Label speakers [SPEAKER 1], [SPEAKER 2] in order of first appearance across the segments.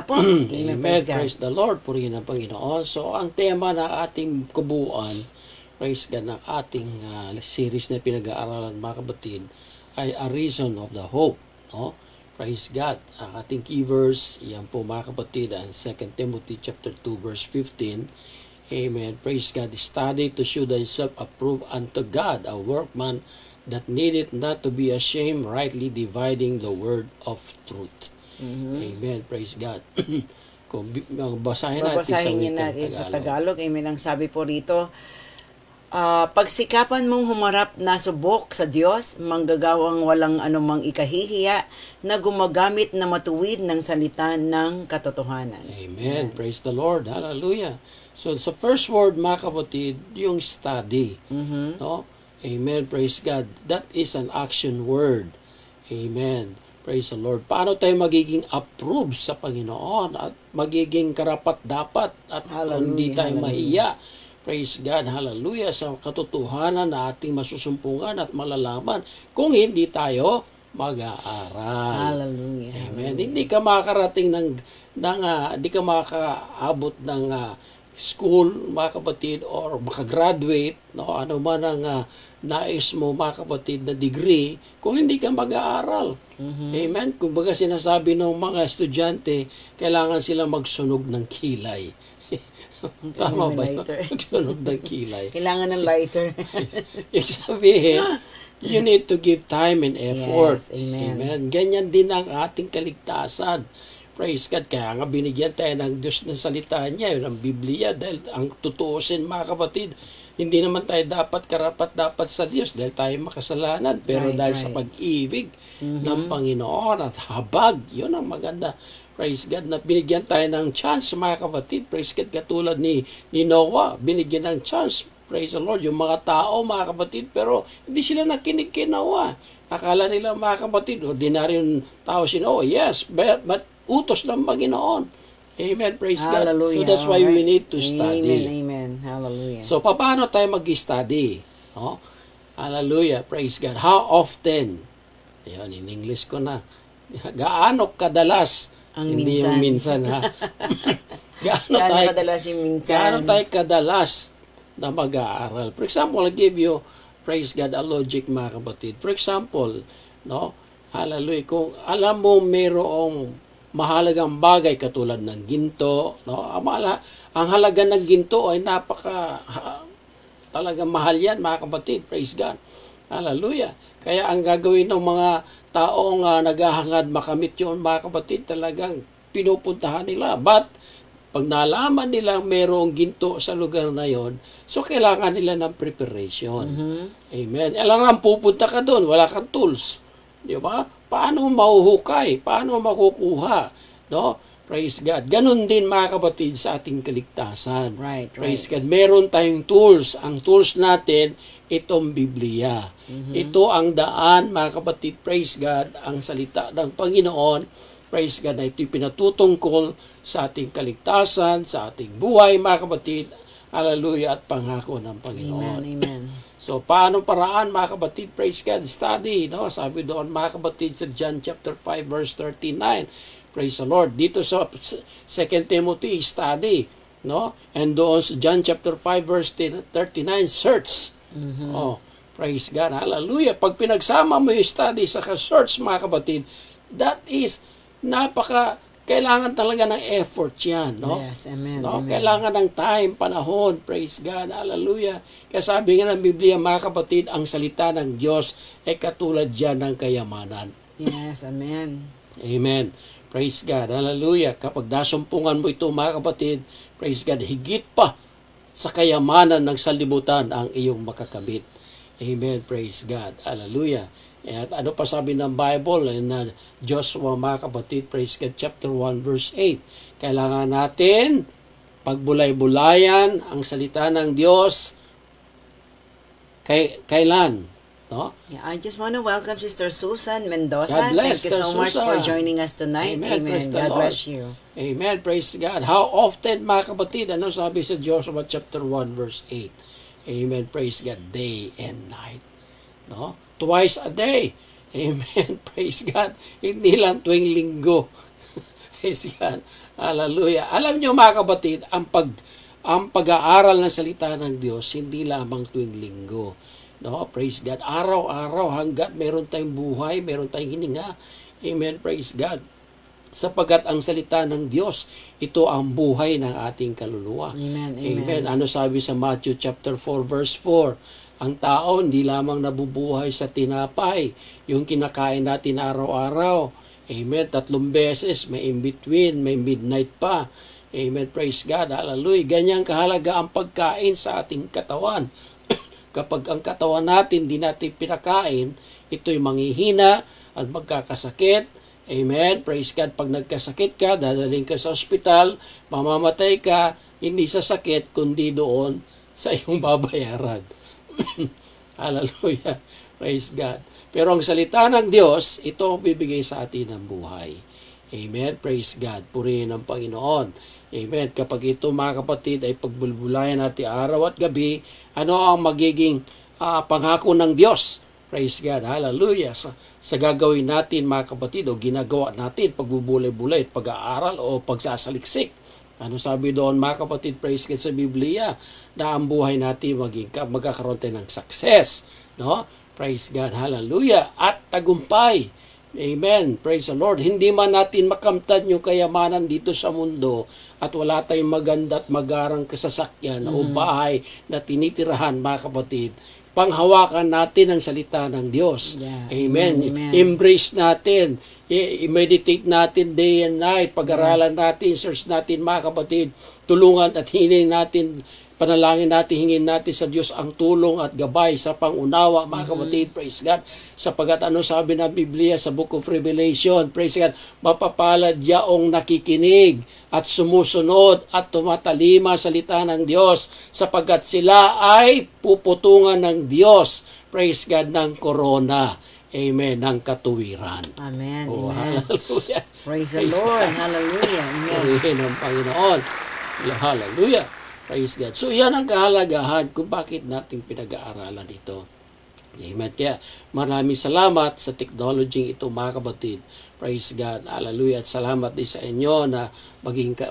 [SPEAKER 1] po. Amen.
[SPEAKER 2] Amen. Praise the Lord. Purihin ang Panginoon. So, ang tema ng ating kubuan, praise God, ng ating series na pinag-aaralan, mga kapatid, ay A Reason of the Hope. No? Praise God. Ang ating key verse, yan po mga kapatid, ang 2 Timothy chapter 2 verse 15. Amen. Praise God. Study to show thyself approved unto God, a workman that needeth not to be ashamed, rightly dividing the word of truth. Amen. Praise God. Kung basahin natin
[SPEAKER 1] sa Tagalog. Amen. Ang sabi po rito, pagsikapan mong humarap na subok sa Diyos, manggagawang walang anumang ikahihiya, na gumagamit na matuwid ng salita ng katotohanan.
[SPEAKER 2] Amen. Praise the Lord. Hallelujah. So, sa first word, mga kapatid, yung study. No? Amen. Praise God. That is an action word. Amen. Praise the Lord. Paano tayo magiging approved sa Panginoon at magiging karapat-dapat at hindi tayo mahiya? Praise God. Hallelujah. Sa katotohanan na ating masusumpungan at malalaman kung hindi tayo mag-aaral.
[SPEAKER 1] Hallelujah.
[SPEAKER 2] Amen. Hindi ka makakarating hindi ka makakaabot ng school, mga kapatid, or makagraduate, no, ano man ang nais mo, mga kapatid, na degree, kung hindi ka mag-aaral. Amen? Kung baga sinasabi ng mga estudyante, kailangan sila magsunog ng kilay. Tama ba yun? Magsunog ng kilay.
[SPEAKER 1] Kailangan ng lighter.
[SPEAKER 2] Ibig sabihin, you need to give time and effort.
[SPEAKER 1] Yes, amen.
[SPEAKER 2] Amen. Ganyan din ang ating kaligtasan. Praise God. Kaya nga binigyan tayo ng Diyos ng salita niya, ng Biblia, dahil ang tutuusin, mga kapatid, hindi naman tayo karapat-dapat sa Diyos dahil tayo makasalanan. Pero dahil sa pag-ibig ng Panginoon at habag, yun ang maganda. Praise God, na binigyan tayo ng chance, mga kapatid. Praise God, katulad ni Noah, binigyan ng chance. Praise the Lord. Yung mga tao, mga kapatid, pero hindi sila nakinig kay Noah. Akala nila, mga kapatid, ordinaryong tao si Noah. Yes, but utos ng Panginoon. Amen. Praise
[SPEAKER 1] Hallelujah.
[SPEAKER 2] God. So that's why we need to study.
[SPEAKER 1] Amen. Hallelujah.
[SPEAKER 2] So paano tayo mag-study? Oh? Hallelujah. Praise God. How often? Ayan, in English ko na. Gaano kadalas? Hindi yung minsan, ha? Gaano
[SPEAKER 1] kadalas yung minsan?
[SPEAKER 2] Gaano tayo kadalas na mag-aaral? For example, I'll give you, praise God, a logic, mga kapatid. For example, no? Hallelujah. Kung alam mo mayroong mahalagang bagay katulad ng ginto, no? Ang halaga ng ginto ay talagang mahal yan, mga kapatid. Praise God. Hallelujah. Kaya ang gagawin ng mga taong naghahangad makamit yun, mga kapatid, talagang pinupuntahan nila. But pag nalaman nila mayroong ginto sa lugar na yon, so kailangan nila ng preparation. Amen. Alam, pupunta ka doon, wala kang tools. Di ba? Paano mahuhukay? Paano makukuha? No? Praise God. Ganon din, mga kapatid, sa ating kaligtasan.
[SPEAKER 1] Right.
[SPEAKER 2] Praise God. Meron tayong tools. Ang tools natin, itong Biblia. Ito ang daan, mga kapatid. Praise God. Ang salita ng Panginoon. Praise God, na ito'y pinatutungkol sa ating kaligtasan, sa ating buhay, mga kapatid. Hallelujah, at pangako ng Panginoon.
[SPEAKER 1] Amen.
[SPEAKER 2] So, paano paraan, mga kapatid? Praise God, study. No? Sabi doon, mga kapatid, sa John chapter 5, verse 39. Praise the Lord. Dito sa 2 Timothy, study. No? And doon sa John chapter 5, verse 39, search. Oh, praise God. Hallelujah. Pag pinagsama mo yung study sa search, mga kapatid, that is, kailangan talaga ng effort yan, no?
[SPEAKER 1] Yes, amen.
[SPEAKER 2] No?
[SPEAKER 1] Amen.
[SPEAKER 2] Kailangan ng time, panahon, praise God, hallelujah. Kaya sabi nga ng Biblia, mga kapatid, ang salita ng Diyos ay katulad yan ng kayamanan.
[SPEAKER 1] Yes, amen.
[SPEAKER 2] Amen. Praise God, hallelujah. Kapag nasumpungan mo ito, mga kapatid, praise God, higit pa sa kayamanan ng salibutan ang iyong makakamit. Amen, praise God, hallelujah. At ano pa sabi ng Bible in Joshua, mga kapatid, praise God, chapter 1, verse 8. Kailangan natin pagbulay-bulayan ang salita ng Diyos kailan? No?
[SPEAKER 1] Yeah, I just want to welcome Sister Susan Mendoza.
[SPEAKER 2] God bless,
[SPEAKER 1] Thank you so much for joining us tonight. Amen. God bless you.
[SPEAKER 2] Amen. Praise God. How often, mga kapatid, ano sabi sa Joshua chapter 1, verse 8? Amen. Praise God. Day and night. No? Twice a day. Amen. Praise God. Hindi lang tuwing linggo. Praise God. Hallelujah. Alam nyo mga kapatid, ang pag-aaral ng salita ng Diyos, hindi lamang tuwing linggo. No? Praise God. Araw-araw hanggat meron tayong buhay, meron tayong hininga. Amen. Praise God. Sapagat ang salita ng Diyos, ito ang buhay ng ating kaluluwa.
[SPEAKER 1] Amen.
[SPEAKER 2] Amen. Ano sabi sa Matthew chapter 4 verse 4? Ang tao hindi lamang nabubuhay sa tinapay, yung kinakain natin araw-araw. Amen. 3 beses, may in between, may midnight pa. Amen. Praise God. Hallelujah. Ganyang kahalaga ang pagkain sa ating katawan. Kapag ang katawan natin, di natin pinakain, ito'y manghihina at magkakasakit. Amen. Praise God. Pag nagkasakit ka, dadaling ka sa ospital, mamamatay ka, hindi sa sakit, kundi doon sa iyong babayaran. Hallelujah. Praise God. Pero ang salita ng Diyos, ito ang bibigay sa atin ng buhay. Amen. Praise God. Purihin ang Panginoon. Amen. Kapag ito mga kapatid ay pagbulbulayan natin araw at gabi, ano ang magiging pangako ng Diyos? Praise God. Hallelujah. Sa gagawin natin mga kapatid o ginagawa natin, pagbubulay-bulay, pag-aaral o pagsasaliksik. Ano sabi doon mga kapatid, praise God sa Biblia, na ang buhay natin magkakaroon tayo ng success. No? Praise God. Hallelujah. At tagumpay. Amen. Praise the Lord. Hindi man natin makamtan yung kayamanan dito sa mundo at wala tayong maganda at magarang kasasakyan o bahay na tinitirahan mga kapatid. Panghawakan natin ang salita ng Diyos.
[SPEAKER 1] Yeah.
[SPEAKER 2] Amen.
[SPEAKER 1] Amen.
[SPEAKER 2] Embrace natin. I-meditate natin day and night. Pag-aralan natin, search natin mga kapatid. Tulungan at hingin natin, panalangin natin, hingin natin sa Diyos ang tulong at gabay sa pangunawa mga kapatid. Praise God. Sapagat ano sabi ng Biblia sa Book of Revelation, praise God, mapapalad yaong nakikinig at sumusunod at tumatalima sa salita ng Diyos sapagat sila ay puputungan ng Diyos, praise God, ng korona. Amen, ng katuwiran.
[SPEAKER 1] Amen.
[SPEAKER 2] Oh,
[SPEAKER 1] Amen.
[SPEAKER 2] hallelujah.
[SPEAKER 1] Praise the Lord. Hallelujah. Amen.
[SPEAKER 2] Purihin ang Panginoon. Hallelujah. Praise God. So, yan ang kahalagahan kung bakit natin pinag-aaralan ito. Amen. Kaya, maraming salamat sa technology ito, mga kapatid. Praise God. Hallelujah. At salamat din sa inyo na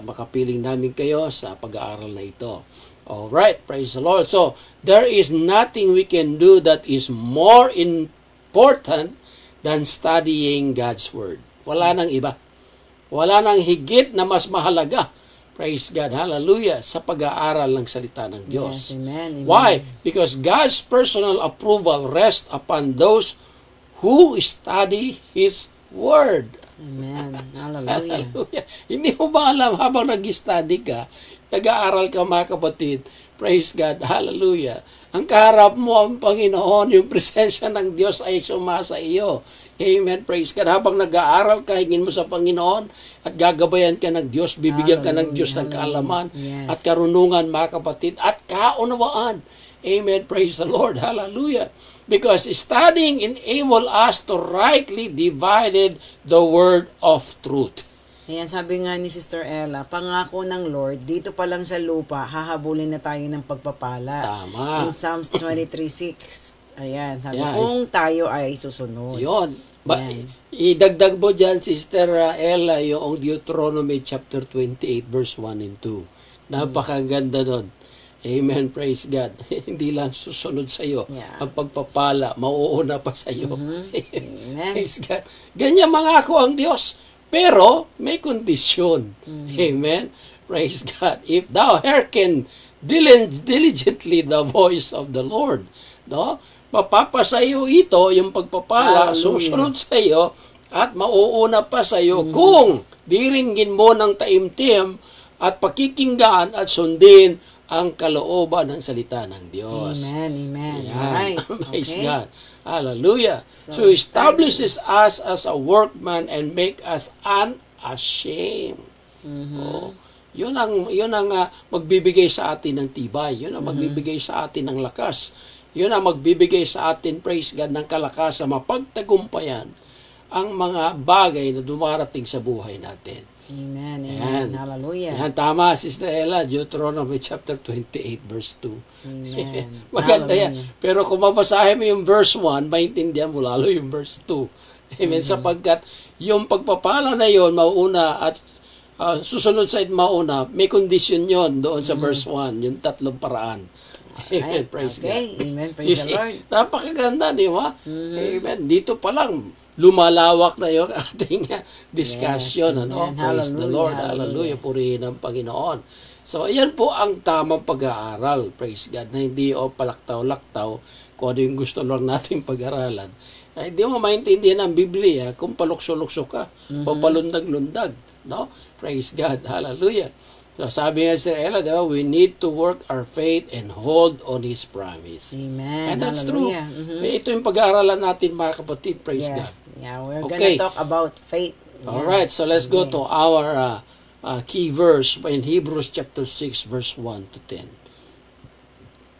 [SPEAKER 2] makapiling namin kayo sa pag-aaral na ito. Alright. Praise the Lord. So, there is nothing we can do that is more important than studying God's Word. Wala nang iba. Wala nang higit na mas mahalaga. Praise God. Hallelujah. Sa pag-aaral ng salita ng Diyos.
[SPEAKER 1] Yes, amen, amen.
[SPEAKER 2] Why? Because God's personal approval rests upon those who study His Word.
[SPEAKER 1] Amen. Hallelujah.
[SPEAKER 2] Hallelujah. Hindi mo ba alam habang nag-study ka, nag-aaral ka mga kapatid, praise God, hallelujah. Ang kaharap mo ang Panginoon, yung presensya ng Diyos ay sumasa iyo. Amen, praise God. Habang nag-aaral ka, hingin mo sa Panginoon at gagabayan ka ng Diyos, bibigyan ka ng Diyos ng kaalaman at karunungan mga kapatid at kaunawaan. Amen, praise the Lord, hallelujah. Because studying enable us to rightly divide the word of truth.
[SPEAKER 1] Ayan, sabi nga ni Sister Ella, pangako ng Lord, dito pa lang sa lupa, hahabulin na tayo ng pagpapala.
[SPEAKER 2] Tama.
[SPEAKER 1] In Psalms 23:6. Ayan, sabi, kung tayo ay susunod.
[SPEAKER 2] Yun. Idagdag mo dyan, Sister Ella, yung Deuteronomy chapter 28, verse 1 and 2. Napakaganda nun. Amen, praise God. Hindi lang susunod sa iyo ang pagpapala, mauuna pa sa iyo.
[SPEAKER 1] Amen.
[SPEAKER 2] Praise God. Ganyan mangako ang Diyos. Pero may kondisyon. Amen. Praise God. If thou hearken diligently the voice of the Lord, no? Mapapasa iyo ito, yung pagpapala, susunod sa iyo, at mauuna pa sa iyo kung diringgin mo ng taimtim at pakikinggan at sundin ang kalooban ng salita ng Diyos.
[SPEAKER 1] Amen, amen.
[SPEAKER 2] Right. Praise
[SPEAKER 1] Okay.
[SPEAKER 2] God. Hallelujah. So establishes us as a workman and make us unashamed. Oh, yun ang magbibigay sa atin ng tibay. Yun ang magbibigay sa atin ng lakas. Yun ang magbibigay sa atin, praise God, ng kalakasan, mapagtagumpayan ang mga bagay na dumarating sa buhay natin.
[SPEAKER 1] Amen, amen. Hallelujah.
[SPEAKER 2] Yan, tama, Sister Ella, Deuteronomy chapter 28, verse 2.
[SPEAKER 1] Amen.
[SPEAKER 2] Maganda yan. Pero kung mabasahin mo yung verse 1, maintindihan mo lalo yung verse 2. Amen. Sapagkat yung pagpapala na yon mauuna at susunod sa mauna, may condition yon doon sa verse 1, yung tatlong paraan. Amen. Praise God.
[SPEAKER 1] Amen. Praise the Lord.
[SPEAKER 2] Napakaganda, di ba? Amen. Dito pa lang, lumalawak na yung ating discussion.
[SPEAKER 1] Yes.
[SPEAKER 2] Ano?
[SPEAKER 1] Amen.
[SPEAKER 2] Praise the Lord.
[SPEAKER 1] Hallelujah.
[SPEAKER 2] Hallelujah. Purihin ang Panginoon. So, ayan po ang tamang pag-aaral. Praise God. Na hindi palaktaw-laktaw kung ano yung gusto lang natin pag-aralan. Ay, hindi mo maintindihan ang Biblia kung palukso-lukso ka o palundag-lundag. No? Praise God. Hallelujah. So, sabi nga sa Ella, we need to work our faith and hold on His promise.
[SPEAKER 1] Amen.
[SPEAKER 2] And that's
[SPEAKER 1] Hallelujah.
[SPEAKER 2] true. Ito yung pag-aaralan natin, mga kapatid. Praise God.
[SPEAKER 1] Yeah, we're
[SPEAKER 2] Okay.
[SPEAKER 1] gonna talk about faith.
[SPEAKER 2] Alright, so let's go to our key verse in Hebrews chapter 6, verse 1 to 10.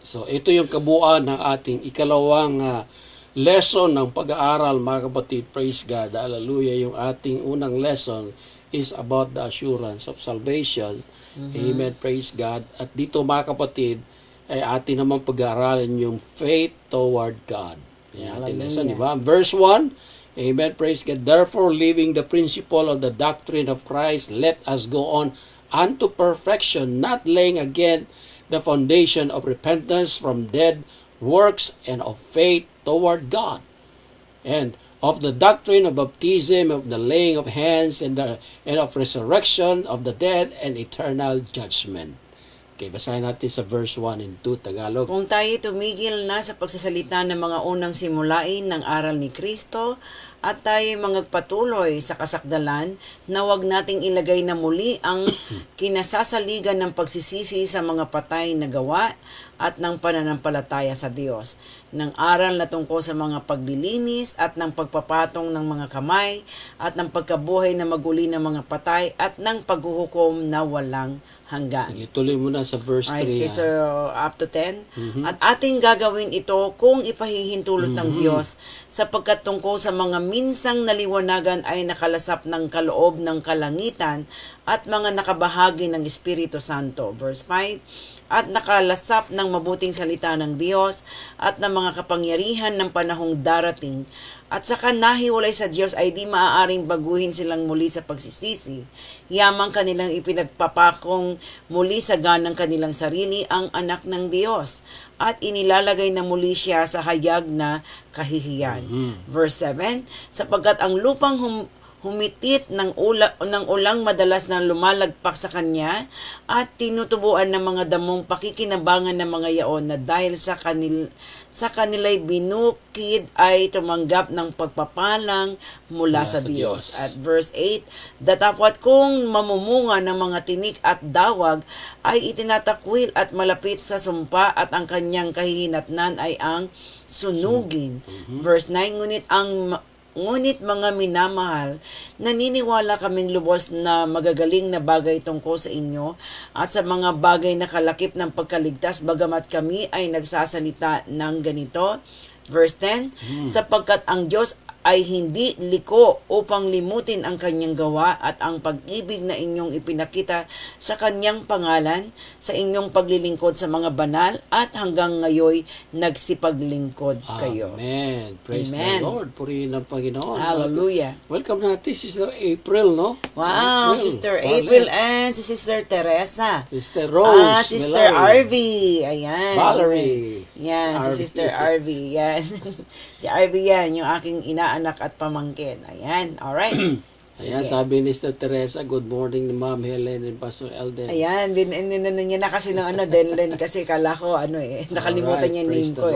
[SPEAKER 2] So, ito yung kabuuan ng ating ikalawang lesson ng pag-aaral, mga kapatid. Praise God. Hallelujah. Yung ating unang lesson is about the assurance of salvation. Amen. Praise God. At dito, mga kapatid, ay atin naman pag-aaralan yung faith toward God. Yan ating lesson, di ba? Verse 1, amen. Praise God. Therefore, leaving the principle of the doctrine of Christ, let us go on unto perfection, not laying again the foundation of repentance from dead works and of faith toward God, and of the doctrine of baptism, of the laying of hands, and of resurrection of the dead, and eternal judgment. Okay, basahin natin sa verse 1 and 2, Tagalog.
[SPEAKER 1] Kung tayo tumigil na sa pagsasalita ng mga unang simulain ng aral ni Kristo at tayo magpatuloy sa kasakdalan na huwag nating ilagay na muli ang kinasasaligan ng pagsisisi sa mga patay na gawa at ng pananampalataya sa Diyos, ng aral na tungkol sa mga paglilinis at ng pagpapatong ng mga kamay at ng pagkabuhay na maguli ng mga patay at ng paghuhukom na walang hanggan.
[SPEAKER 2] Sige, tuloy mo na sa verse 3.
[SPEAKER 1] Okay, so up to 10. At ating gagawin ito kung ipahihintulot ng Diyos, sapagkat tungkol sa mga minsang naliwanagan ay nakalasap ng kaloob ng kalangitan at mga nakabahagi ng Espiritu Santo. Verse 5. At nakalasap ng mabuting salita ng Diyos at ng mga kapangyarihan ng panahong darating, at saka nahiwalay sa Diyos ay di maaaring baguhin silang muli sa pagsisisi. Yamang kanilang ipinagpapakong muli sa ganang kanilang sarili ang anak ng Diyos, at inilalagay na muli siya sa hayag na kahihiyan. Verse 7, sapagkat ang lupang humitit ng ulang madalas na lumalagpak sa kanya at tinutubuan ng mga damong pakikinabangan ng mga yaon na dahil sa kanila'y binukid ay tumanggap ng pagpapalang mula sa Diyos. At verse 8, datapwat kung mamumunga ng mga tinik at dawag ay itinatakwil at malapit sa sumpa at ang kanyang kahihinatnan ay ang sunugin. Verse 9, Ngunit mga minamahal, naniniwala kaming lubos na magagaling na bagay tungkol sa inyo at sa mga bagay na kalakip ng pagkaligtas, bagamat kami ay nagsasalita ng ganito. Verse 10, sapagkat ang Diyos ay hindi liko upang limutin ang kanyang gawa at ang pag-ibig na inyong ipinakita sa kanyang pangalan sa inyong paglilingkod sa mga banal at hanggang ngayon nagsipaglingkod kayo.
[SPEAKER 2] Amen. Praise the Lord. Purihin ang Panginoon.
[SPEAKER 1] Hallelujah.
[SPEAKER 2] Welcome natin, Sister April, no?
[SPEAKER 1] Wow, Sister April and si Sister Teresa.
[SPEAKER 2] Sister Rose.
[SPEAKER 1] Sister Arvy. Ayan.
[SPEAKER 2] Valerie.
[SPEAKER 1] Yan, si Sister Arvy. Yan. Si Arvy yan, yung aking inaanak at pamangkin. Ayan, alright.
[SPEAKER 2] Ayan, sabi ni Sister Teresa, good morning ni Ma'am Helen and Pastor Elden.
[SPEAKER 1] Ayan, niya na kasi ng Denlen kasi kala ko nakalimutan niya yung name ko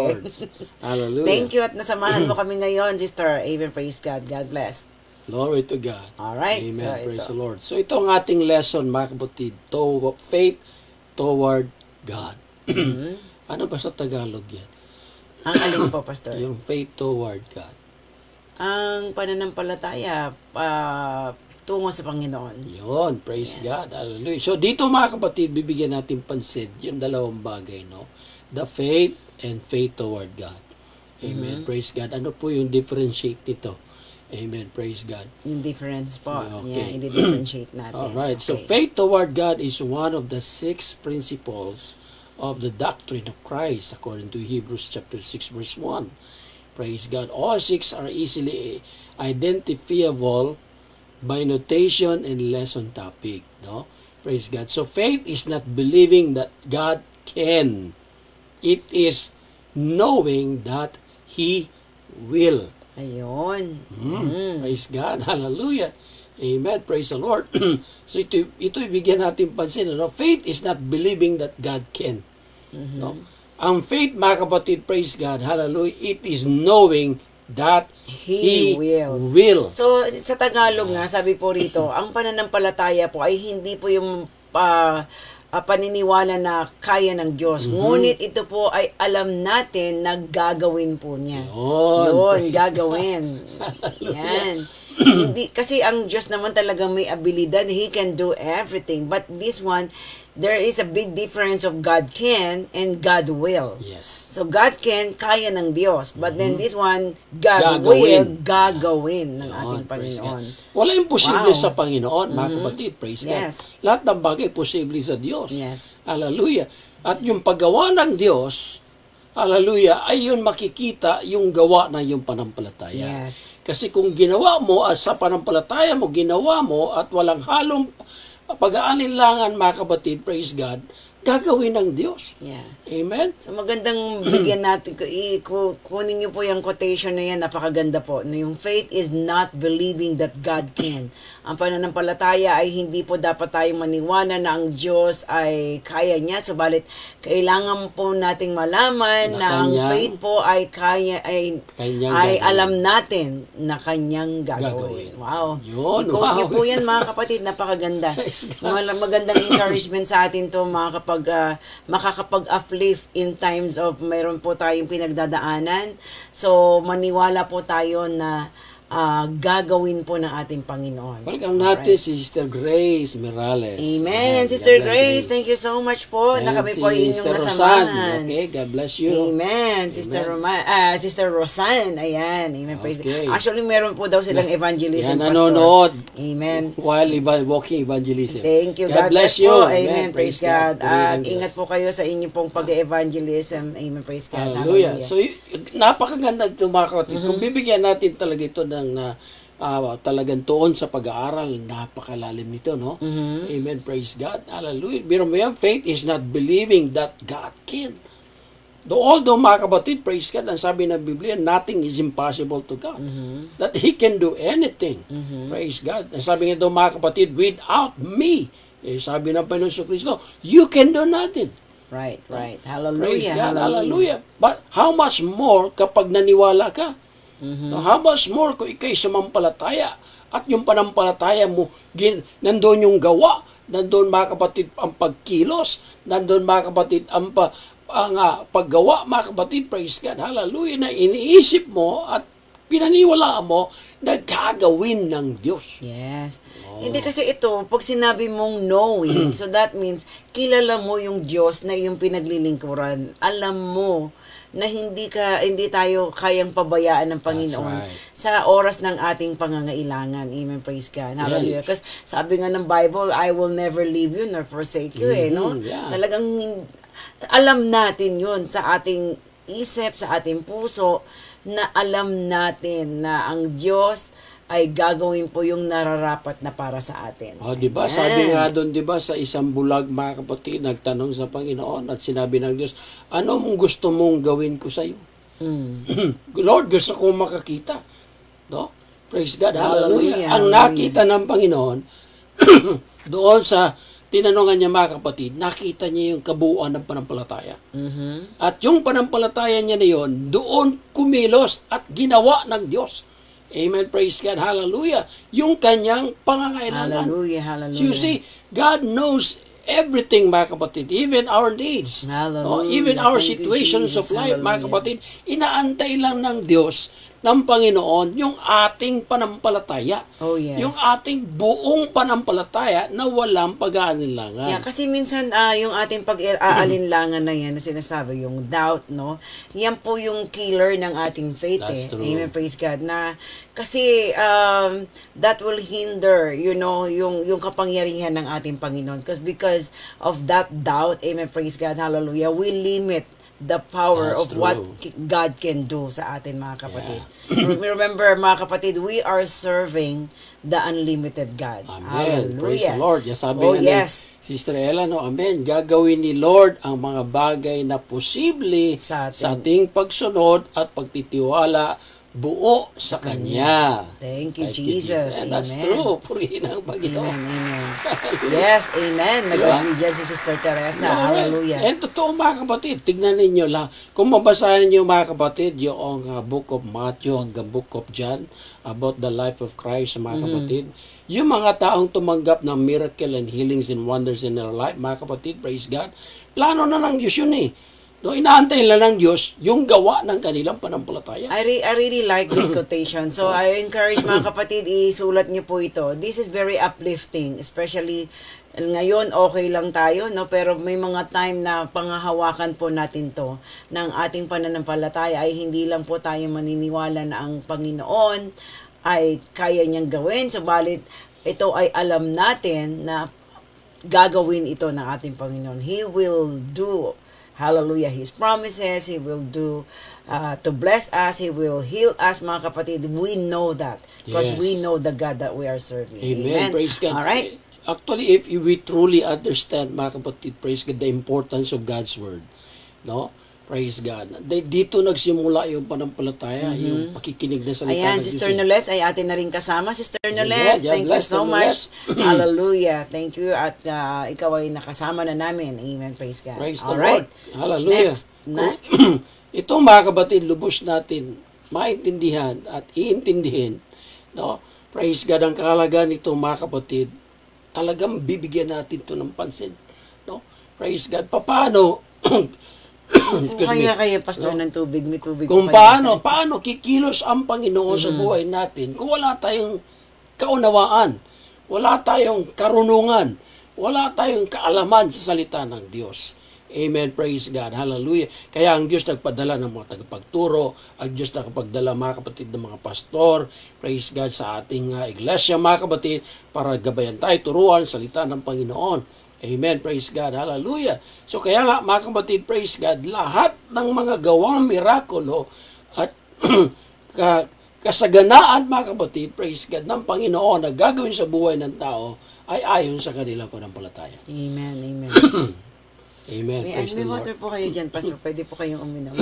[SPEAKER 2] Hallelujah.
[SPEAKER 1] Thank you at nasamahan mo kami ngayon, Sister Aven. Praise God. God bless.
[SPEAKER 2] Glory to God.
[SPEAKER 1] Alright.
[SPEAKER 2] Amen.
[SPEAKER 1] So,
[SPEAKER 2] praise the Lord. So ito ang ating lesson, mga kapatid, faith toward God. Ano ba sa Tagalog yan?
[SPEAKER 1] Ang alin po, Pastor?
[SPEAKER 2] Yung faith toward God.
[SPEAKER 1] Ang pananampalataya tungo sa Panginoon.
[SPEAKER 2] Yun, praise God. Hallelujah. So dito, mga kapatid, bibigyan natin pansin yung dalawang bagay, no? The faith and faith toward God. Amen. Praise God. Ano po yung differentiate nito? Amen. Praise God.
[SPEAKER 1] Yung difference po.
[SPEAKER 2] Okay.
[SPEAKER 1] Yeah, i-differentiate natin.
[SPEAKER 2] Alright.
[SPEAKER 1] Okay.
[SPEAKER 2] So faith toward God is one of the 6 principles of the doctrine of Christ according to Hebrews chapter 6 verse 1. Praise God. All 6 are easily identifiable by notation and lesson topic. No? Praise God. So faith is not believing that God can. It is knowing that He will.
[SPEAKER 1] Ayun.
[SPEAKER 2] Praise God. Hallelujah. Amen. Praise the Lord. So ito ibigyan natin pansin. No? Faith is not believing that God can. No? Ang faith, mga kapatid, praise God. Hallelujah. It is knowing that He will.
[SPEAKER 1] So, sa Tagalog nga, sabi po rito, ang pananampalataya po ay hindi po yung paniniwala na kaya ng Diyos. Ngunit ito po ay alam natin na gagawin po niya. Yun, gagawin. Yan. Hindi, kasi ang Diyos naman talaga may abilidad. He can do everything. But this one, there is a big difference of God can and God will.
[SPEAKER 2] Yes.
[SPEAKER 1] So God can, kaya ng Diyos. But then this one, God will, gagawin ng ating Panginoon.
[SPEAKER 2] Wala imposible sa Panginoon, mga kapatid. Praise God. Lahat ng bagay posible sa Diyos.
[SPEAKER 1] Yes.
[SPEAKER 2] Hallelujah. At yung paggawa ng Diyos, hallelujah, ay yun makikita yung gawa ng yung panampalataya.
[SPEAKER 1] Yes.
[SPEAKER 2] Kasi kung ginawa mo at sa panampalataya mo, ginawa mo at walang halong pag-aalinlangan, mga kapatid, praise God, gagawin ng Diyos.
[SPEAKER 1] Yeah.
[SPEAKER 2] Amen?
[SPEAKER 1] So magandang bigyan natin, kunin niyo po yung quotation na yan, napakaganda po, na yung faith is not believing that God can. Ang pananampalataya ay hindi po dapat tayong maniwala na ang Diyos ay kaya niya, subalit kailangan po nating malaman na ang faith po ay kaya, ay alam natin na kanyang gagawin. Wow.
[SPEAKER 2] Yun,
[SPEAKER 1] Ikaw niyo po yan, mga kapatid, napakaganda. Magandang encouragement sa atin to, mga kapag makakapag-uplift in times of mayroon po tayong pinagdadaanan. So, maniwala po tayo na gagawin po ng ating Panginoon.
[SPEAKER 2] Welcome natin si Sister Grace Morales.
[SPEAKER 1] Amen. Sister Grace, thank you so much po na kami po inyong nasamahan.
[SPEAKER 2] Okay, God bless you.
[SPEAKER 1] Amen. Sister Rosan, ayan. Amen. Okay. Actually, meron po daw silang evangelism,
[SPEAKER 2] Pastor. Nanonood.
[SPEAKER 1] Amen.
[SPEAKER 2] While walking evangelism.
[SPEAKER 1] Thank you. God bless you. Amen. Praise God. At ingat po kayo sa inyong pong pag-evangelism. Amen. Praise God.
[SPEAKER 2] Hallelujah. So, napakaganda ito, mga kapatid. Kung bibigyan natin talaga ito ng talagang tuon sa pag-aaral, napakalalim nito, no? Amen, praise God, hallelujah. Pero may faith is not believing that God can. Although, mga kapatid, praise God, ang sabi ng Biblia, nothing is impossible to God. That He can do anything. Praise God. Ang sabi nga doon, mga kapatid, without me, sabi ng Panginoon Kristo, you can do nothing.
[SPEAKER 1] Right. Hallelujah.
[SPEAKER 2] Praise God, hallelujah. But how much more kapag naniwala ka? So how much more kung ikay sumampalataya at yung panampalataya mo, nandun yung gawa, nandun, mga kapatid, ang pagkilos, nandun, mga kapatid, ang paggawa, mga kapatid, praise God, hallelujah, na iniisip mo at pinaniwalaan mo na gagawin ng Diyos.
[SPEAKER 1] Yes. Hindi kasi ito, pag sinabi mong knowing, so that means kilala mo yung Diyos na iyong pinaglilingkuran. Alam mo na hindi tayo kayang pabayaan ng Panginoon sa oras ng ating pangangailangan. Amen, praise God. Hallelujah. Kasi sabi nga ng Bible, I will never leave you nor forsake you, no? Yeah. Talagang alam natin yun sa ating isip, sa ating puso, na alam natin na ang Diyos ay gagawin po yung nararapat na para sa atin.
[SPEAKER 2] Di ba? Sabi nga doon, di ba, sa isang bulag, mga kapatid, nagtanong sa Panginoon at sinabi ng Diyos, ano mong gusto mong gawin ko sa iyo? Lord, gusto kong makakita. No? Praise God. Hallelujah. Ang nakita ng Panginoon, doon sa tinanungan niya, mga kapatid, nakita niya yung kabuuan ng panampalataya. At yung panampalataya niya na yun, doon kumilos at ginawa ng Diyos. Amen, praise God, hallelujah. Yung kanyang pangangailangan.
[SPEAKER 1] Hallelujah.
[SPEAKER 2] So you see, God knows everything, mga kapatid, even our needs. Even our situations of life, mga kapatid, inaantay lang ng Diyos, ng Panginoon, yung ating panampalataya. Yung ating buong panampalataya na walang pag-aalinlangan.
[SPEAKER 1] Yeah, kasi minsan yung ating pag-aalinlangan na yan na sinasabi, yung doubt, no? Yan po yung killer ng ating faith.
[SPEAKER 2] That's true.
[SPEAKER 1] Amen, praise God. Na kasi that will hinder, yung kapangyarihan ng ating Panginoon. Because of that doubt, amen, praise God, hallelujah, we limit the power
[SPEAKER 2] That's
[SPEAKER 1] of what
[SPEAKER 2] true.
[SPEAKER 1] God can do sa atin, mga kapatid. Remember, mga kapatid, we are serving the unlimited God.
[SPEAKER 2] Amen. Praise
[SPEAKER 1] Hallelujah.
[SPEAKER 2] the Lord. Yes, sabi
[SPEAKER 1] Oh,
[SPEAKER 2] nga ni
[SPEAKER 1] yes.
[SPEAKER 2] Sister Ella, no? Amen. Gagawin ni Lord ang mga bagay na posible
[SPEAKER 1] Sa
[SPEAKER 2] sa
[SPEAKER 1] atin.
[SPEAKER 2] ating pagsunod at pagtitiwala buo sa Kanya.
[SPEAKER 1] Thank you, Jesus.
[SPEAKER 2] And that's
[SPEAKER 1] Amen.
[SPEAKER 2] true. Purihin ang Panginoon.
[SPEAKER 1] Amen. Yes, amen. Nag-agree dyan si Sister Teresa. Hallelujah.
[SPEAKER 2] And totoo, mga kapatid, tignan ninyo lang. Kung mabasahin ninyo, mga kapatid, yung book of Matthew hanggang book of John about the life of Christ, mga kapatid, yung mga taong tumanggap ng miracle and healings and wonders in their life, mga kapatid, praise God, plano na ng Diyos yun eh. No, inaantay lang ng Diyos yung gawa ng kanilang panampalataya.
[SPEAKER 1] I really like this quotation. So, I encourage mga kapatid, isulat niyo po ito. This is very uplifting, especially ngayon okay lang tayo, no? Pero may mga time na pangahawakan po natin to ng ating pananampalataya ay hindi lang po tayo maniniwala na ang Panginoon ay kaya niyang gawin. Subalit, ito ay alam natin na gagawin ito ng ating Panginoon. He will do, hallelujah, His promises. He will do to bless us. He will heal us, mga kapatid. We know that because
[SPEAKER 2] Yes.
[SPEAKER 1] we know the God that we are serving.
[SPEAKER 2] Amen. Praise God.
[SPEAKER 1] All right.
[SPEAKER 2] Actually, if we truly understand, mga kapatid, praise God, the importance of God's Word, no? Praise God. Dito nagsimula yung panampalataya, yung pakikinig na salita
[SPEAKER 1] Ayan,
[SPEAKER 2] ng
[SPEAKER 1] Sister
[SPEAKER 2] Diyos.
[SPEAKER 1] Nolets ay atin na rin kasama. Sister
[SPEAKER 2] Amen.
[SPEAKER 1] Nolets,
[SPEAKER 2] God
[SPEAKER 1] thank you
[SPEAKER 2] bless
[SPEAKER 1] so
[SPEAKER 2] the
[SPEAKER 1] much. Hallelujah. Thank you at ikaw ay nakasama na namin. Amen. Praise God.
[SPEAKER 2] Praise the
[SPEAKER 1] All right.
[SPEAKER 2] Lord. Hallelujah.
[SPEAKER 1] Next.
[SPEAKER 2] Ito, mga kapatid, lubos natin maintindihan at iintindihin, no? Praise God, ang kahalagaan nito, mga kapatid, talagang bibigyan natin ito ng pansin, no? Praise God. Paano
[SPEAKER 1] Kaya Pastor ng tubig, may tubig.
[SPEAKER 2] kung
[SPEAKER 1] pa yan
[SPEAKER 2] paano kikilos ang Panginoon sa buhay natin kung wala tayong kaunawaan, wala tayong karunungan, wala tayong kaalaman sa salita ng Diyos. Amen. Praise God. Hallelujah. Kaya ang Diyos nagpadala ng mga tagapagturo, ang Diyos nagpadala, mga kapatid, ng mga pastor, praise God, sa ating iglesia, mga kapatid, para gabayan tayo, turuan, salita ng Panginoon. Amen. Praise God. Hallelujah. So kaya nga, mga kapatid, praise God, lahat ng mga gawang mirakulo at kasaganaan, mga kapatid, praise God, ng Panginoon na gagawin sa buhay ng tao ay ayon sa kanilang panampalataya.
[SPEAKER 1] Amen. Amen.
[SPEAKER 2] Amen. Praise
[SPEAKER 1] May
[SPEAKER 2] the Lord.
[SPEAKER 1] water po kayo dyan, Pastor. Pwede po kayong uminom.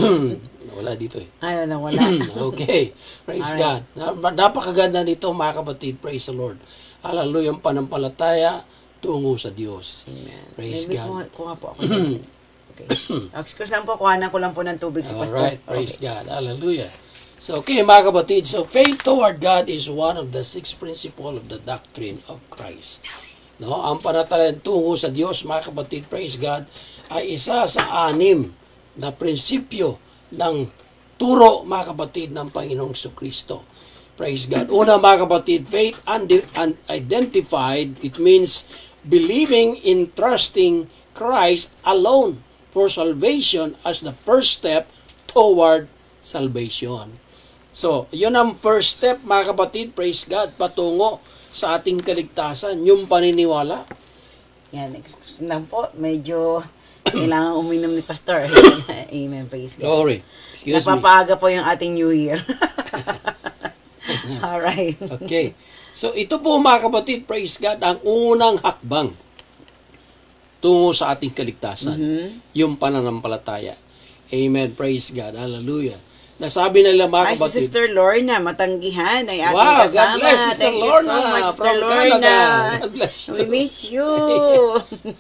[SPEAKER 2] Wala dito eh.
[SPEAKER 1] Ay, wala.
[SPEAKER 2] Okay. Praise God. Napakaganda nito, mga kapatid. Praise the Lord. Hallelujah. Ang panampalataya tungo sa Diyos.
[SPEAKER 1] Amen.
[SPEAKER 2] Praise
[SPEAKER 1] Maybe
[SPEAKER 2] God.
[SPEAKER 1] Kuha po ako. Okay. Excuse lang po, kuhanan ko lang po ng tubig si Pastor.
[SPEAKER 2] Alright. Praise God. Hallelujah. So, okay, mga kapatid. So, faith toward God is one of the 6 principles of the doctrine of Christ. No, ang pananampalataya tungo sa Diyos, mga kapatid, praise God, ay isa sa 6 na prinsipyo ng turo, mga kapatid, ng Panginoong Jesucristo. Praise God. Una, mga kapatid, faith unidentified, it means believing in trusting Christ alone for salvation as the first step toward salvation. So, yun ang first step, mga kapatid, praise God, patungo sa ating kaligtasan, yung paniniwala.
[SPEAKER 1] Yan, excuse lang po. Medyo kailangan uminom ni Pastor. Amen, praise God.
[SPEAKER 2] Glory. Excuse me.
[SPEAKER 1] Napapaaga po yung ating New Year. Alright.
[SPEAKER 2] Okay. So, ito po, mga kapatid, praise God, ang unang hakbang tungo sa ating kaligtasan. Yung pananampalataya. Amen. Praise God. Hallelujah. Nasabi nila, mga
[SPEAKER 1] Ay, si
[SPEAKER 2] kapatid.
[SPEAKER 1] Sister Lorna, matanggihan, ay ating
[SPEAKER 2] Wow,
[SPEAKER 1] kasama.
[SPEAKER 2] God bless, Sister
[SPEAKER 1] Thank
[SPEAKER 2] Lorna,
[SPEAKER 1] you so much, Sister
[SPEAKER 2] from
[SPEAKER 1] Lorna.
[SPEAKER 2] Canada. God bless you.
[SPEAKER 1] We miss you.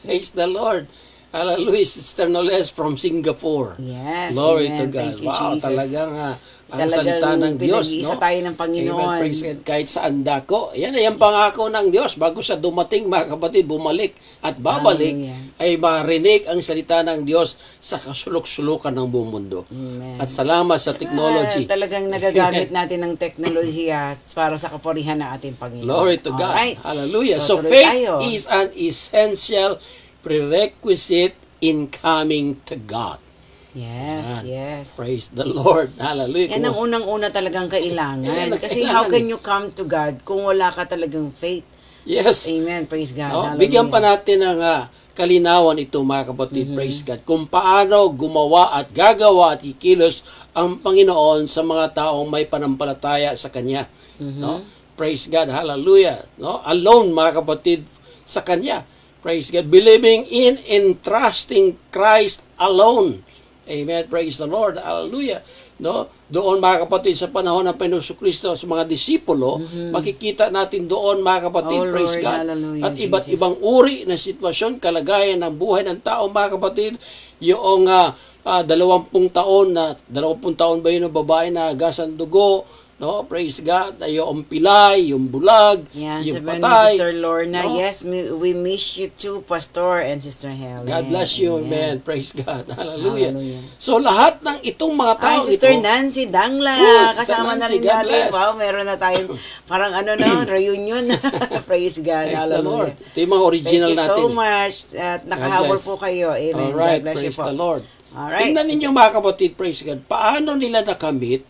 [SPEAKER 2] Praise the Lord. Hallelujah. Sister Noles from Singapore.
[SPEAKER 1] Yes,
[SPEAKER 2] Glory
[SPEAKER 1] amen.
[SPEAKER 2] to God.
[SPEAKER 1] Thank you,
[SPEAKER 2] Wow,
[SPEAKER 1] Jesus.
[SPEAKER 2] talagang ang
[SPEAKER 1] Talagang
[SPEAKER 2] salita ng Diyos.
[SPEAKER 1] pinag-iisa
[SPEAKER 2] No?
[SPEAKER 1] tayo ng Panginoon.
[SPEAKER 2] Amen. Praise God. Kahit saan dako. Yan ay ang pangako ng Diyos. Bago siya dumating, mga kapatid, bumalik at babalik,
[SPEAKER 1] Hallelujah.
[SPEAKER 2] ay marinig ang salita ng Diyos sa kasulok-sulukan ng buong mundo.
[SPEAKER 1] Amen.
[SPEAKER 2] At salamat sa technology.
[SPEAKER 1] Talagang nagagamit natin ng teknolohiya para sa kapurihan ng ating Panginoon.
[SPEAKER 2] Glory to God.
[SPEAKER 1] Alright.
[SPEAKER 2] Hallelujah. So
[SPEAKER 1] tuloy
[SPEAKER 2] faith
[SPEAKER 1] tayo.
[SPEAKER 2] is an essential prerequisite in coming to God.
[SPEAKER 1] Yes,
[SPEAKER 2] Yan.
[SPEAKER 1] yes.
[SPEAKER 2] Praise the Lord. Hallelujah.
[SPEAKER 1] Yan ang unang-una talagang
[SPEAKER 2] Yan
[SPEAKER 1] kailangan.
[SPEAKER 2] ang
[SPEAKER 1] Kasi
[SPEAKER 2] kailangan
[SPEAKER 1] how can
[SPEAKER 2] eh.
[SPEAKER 1] you come to God kung wala ka talagang faith?
[SPEAKER 2] Yes.
[SPEAKER 1] Amen. Praise God.
[SPEAKER 2] No?
[SPEAKER 1] Hallelujah.
[SPEAKER 2] Bigyan pa natin ng kalinawan ito, mga kapatid, praise God, kung paano gumawa at gagawa at kikilos ang Panginoon sa mga taong may panampalataya sa Kanya. No? Praise God, hallelujah. No? Alone, mga kapatid, sa Kanya. Praise God, believing in and trusting Christ alone. Amen, praise the Lord, hallelujah. No? Doon, mga kapatid, sa panahon ng Panginoon Kristo sa mga disipulo, makikita natin doon, mga kapatid, praise
[SPEAKER 1] Lord,
[SPEAKER 2] God.
[SPEAKER 1] hallelujah,
[SPEAKER 2] At iba't
[SPEAKER 1] Jesus.
[SPEAKER 2] ibang uri na sitwasyon, kalagayan ng buhay ng tao, mga kapatid. Yung 20 taon ba yun ng babae na gasan dugo, no? Praise God, yung pilay, yung bulag,
[SPEAKER 1] Yan,
[SPEAKER 2] yung
[SPEAKER 1] sabi ni
[SPEAKER 2] patay.
[SPEAKER 1] Sister Lorna,
[SPEAKER 2] no?
[SPEAKER 1] yes, we miss you too, Pastor and Sister Helen.
[SPEAKER 2] God bless you,
[SPEAKER 1] Amen.
[SPEAKER 2] man. Praise God. Hallelujah.
[SPEAKER 1] Hallelujah.
[SPEAKER 2] So, lahat ng itong mga
[SPEAKER 1] Ay,
[SPEAKER 2] tao
[SPEAKER 1] Sister
[SPEAKER 2] ito,
[SPEAKER 1] Nancy Dangla,
[SPEAKER 2] Sister
[SPEAKER 1] kasama na
[SPEAKER 2] Nancy,
[SPEAKER 1] rin
[SPEAKER 2] God
[SPEAKER 1] natin.
[SPEAKER 2] bless.
[SPEAKER 1] Wow, meron na tayong parang reunion. Praise God.
[SPEAKER 2] praise the Lord.
[SPEAKER 1] Hallelujah.
[SPEAKER 2] Ito yung mga original
[SPEAKER 1] Thank you
[SPEAKER 2] natin.
[SPEAKER 1] so much. At nakahabol
[SPEAKER 2] bless.
[SPEAKER 1] po kayo. Amen.
[SPEAKER 2] Alright,
[SPEAKER 1] God bless you
[SPEAKER 2] praise
[SPEAKER 1] po.
[SPEAKER 2] the Lord.
[SPEAKER 1] Alright.
[SPEAKER 2] Tingnan ninyo, mga kapatid, praise God, paano nila nakamit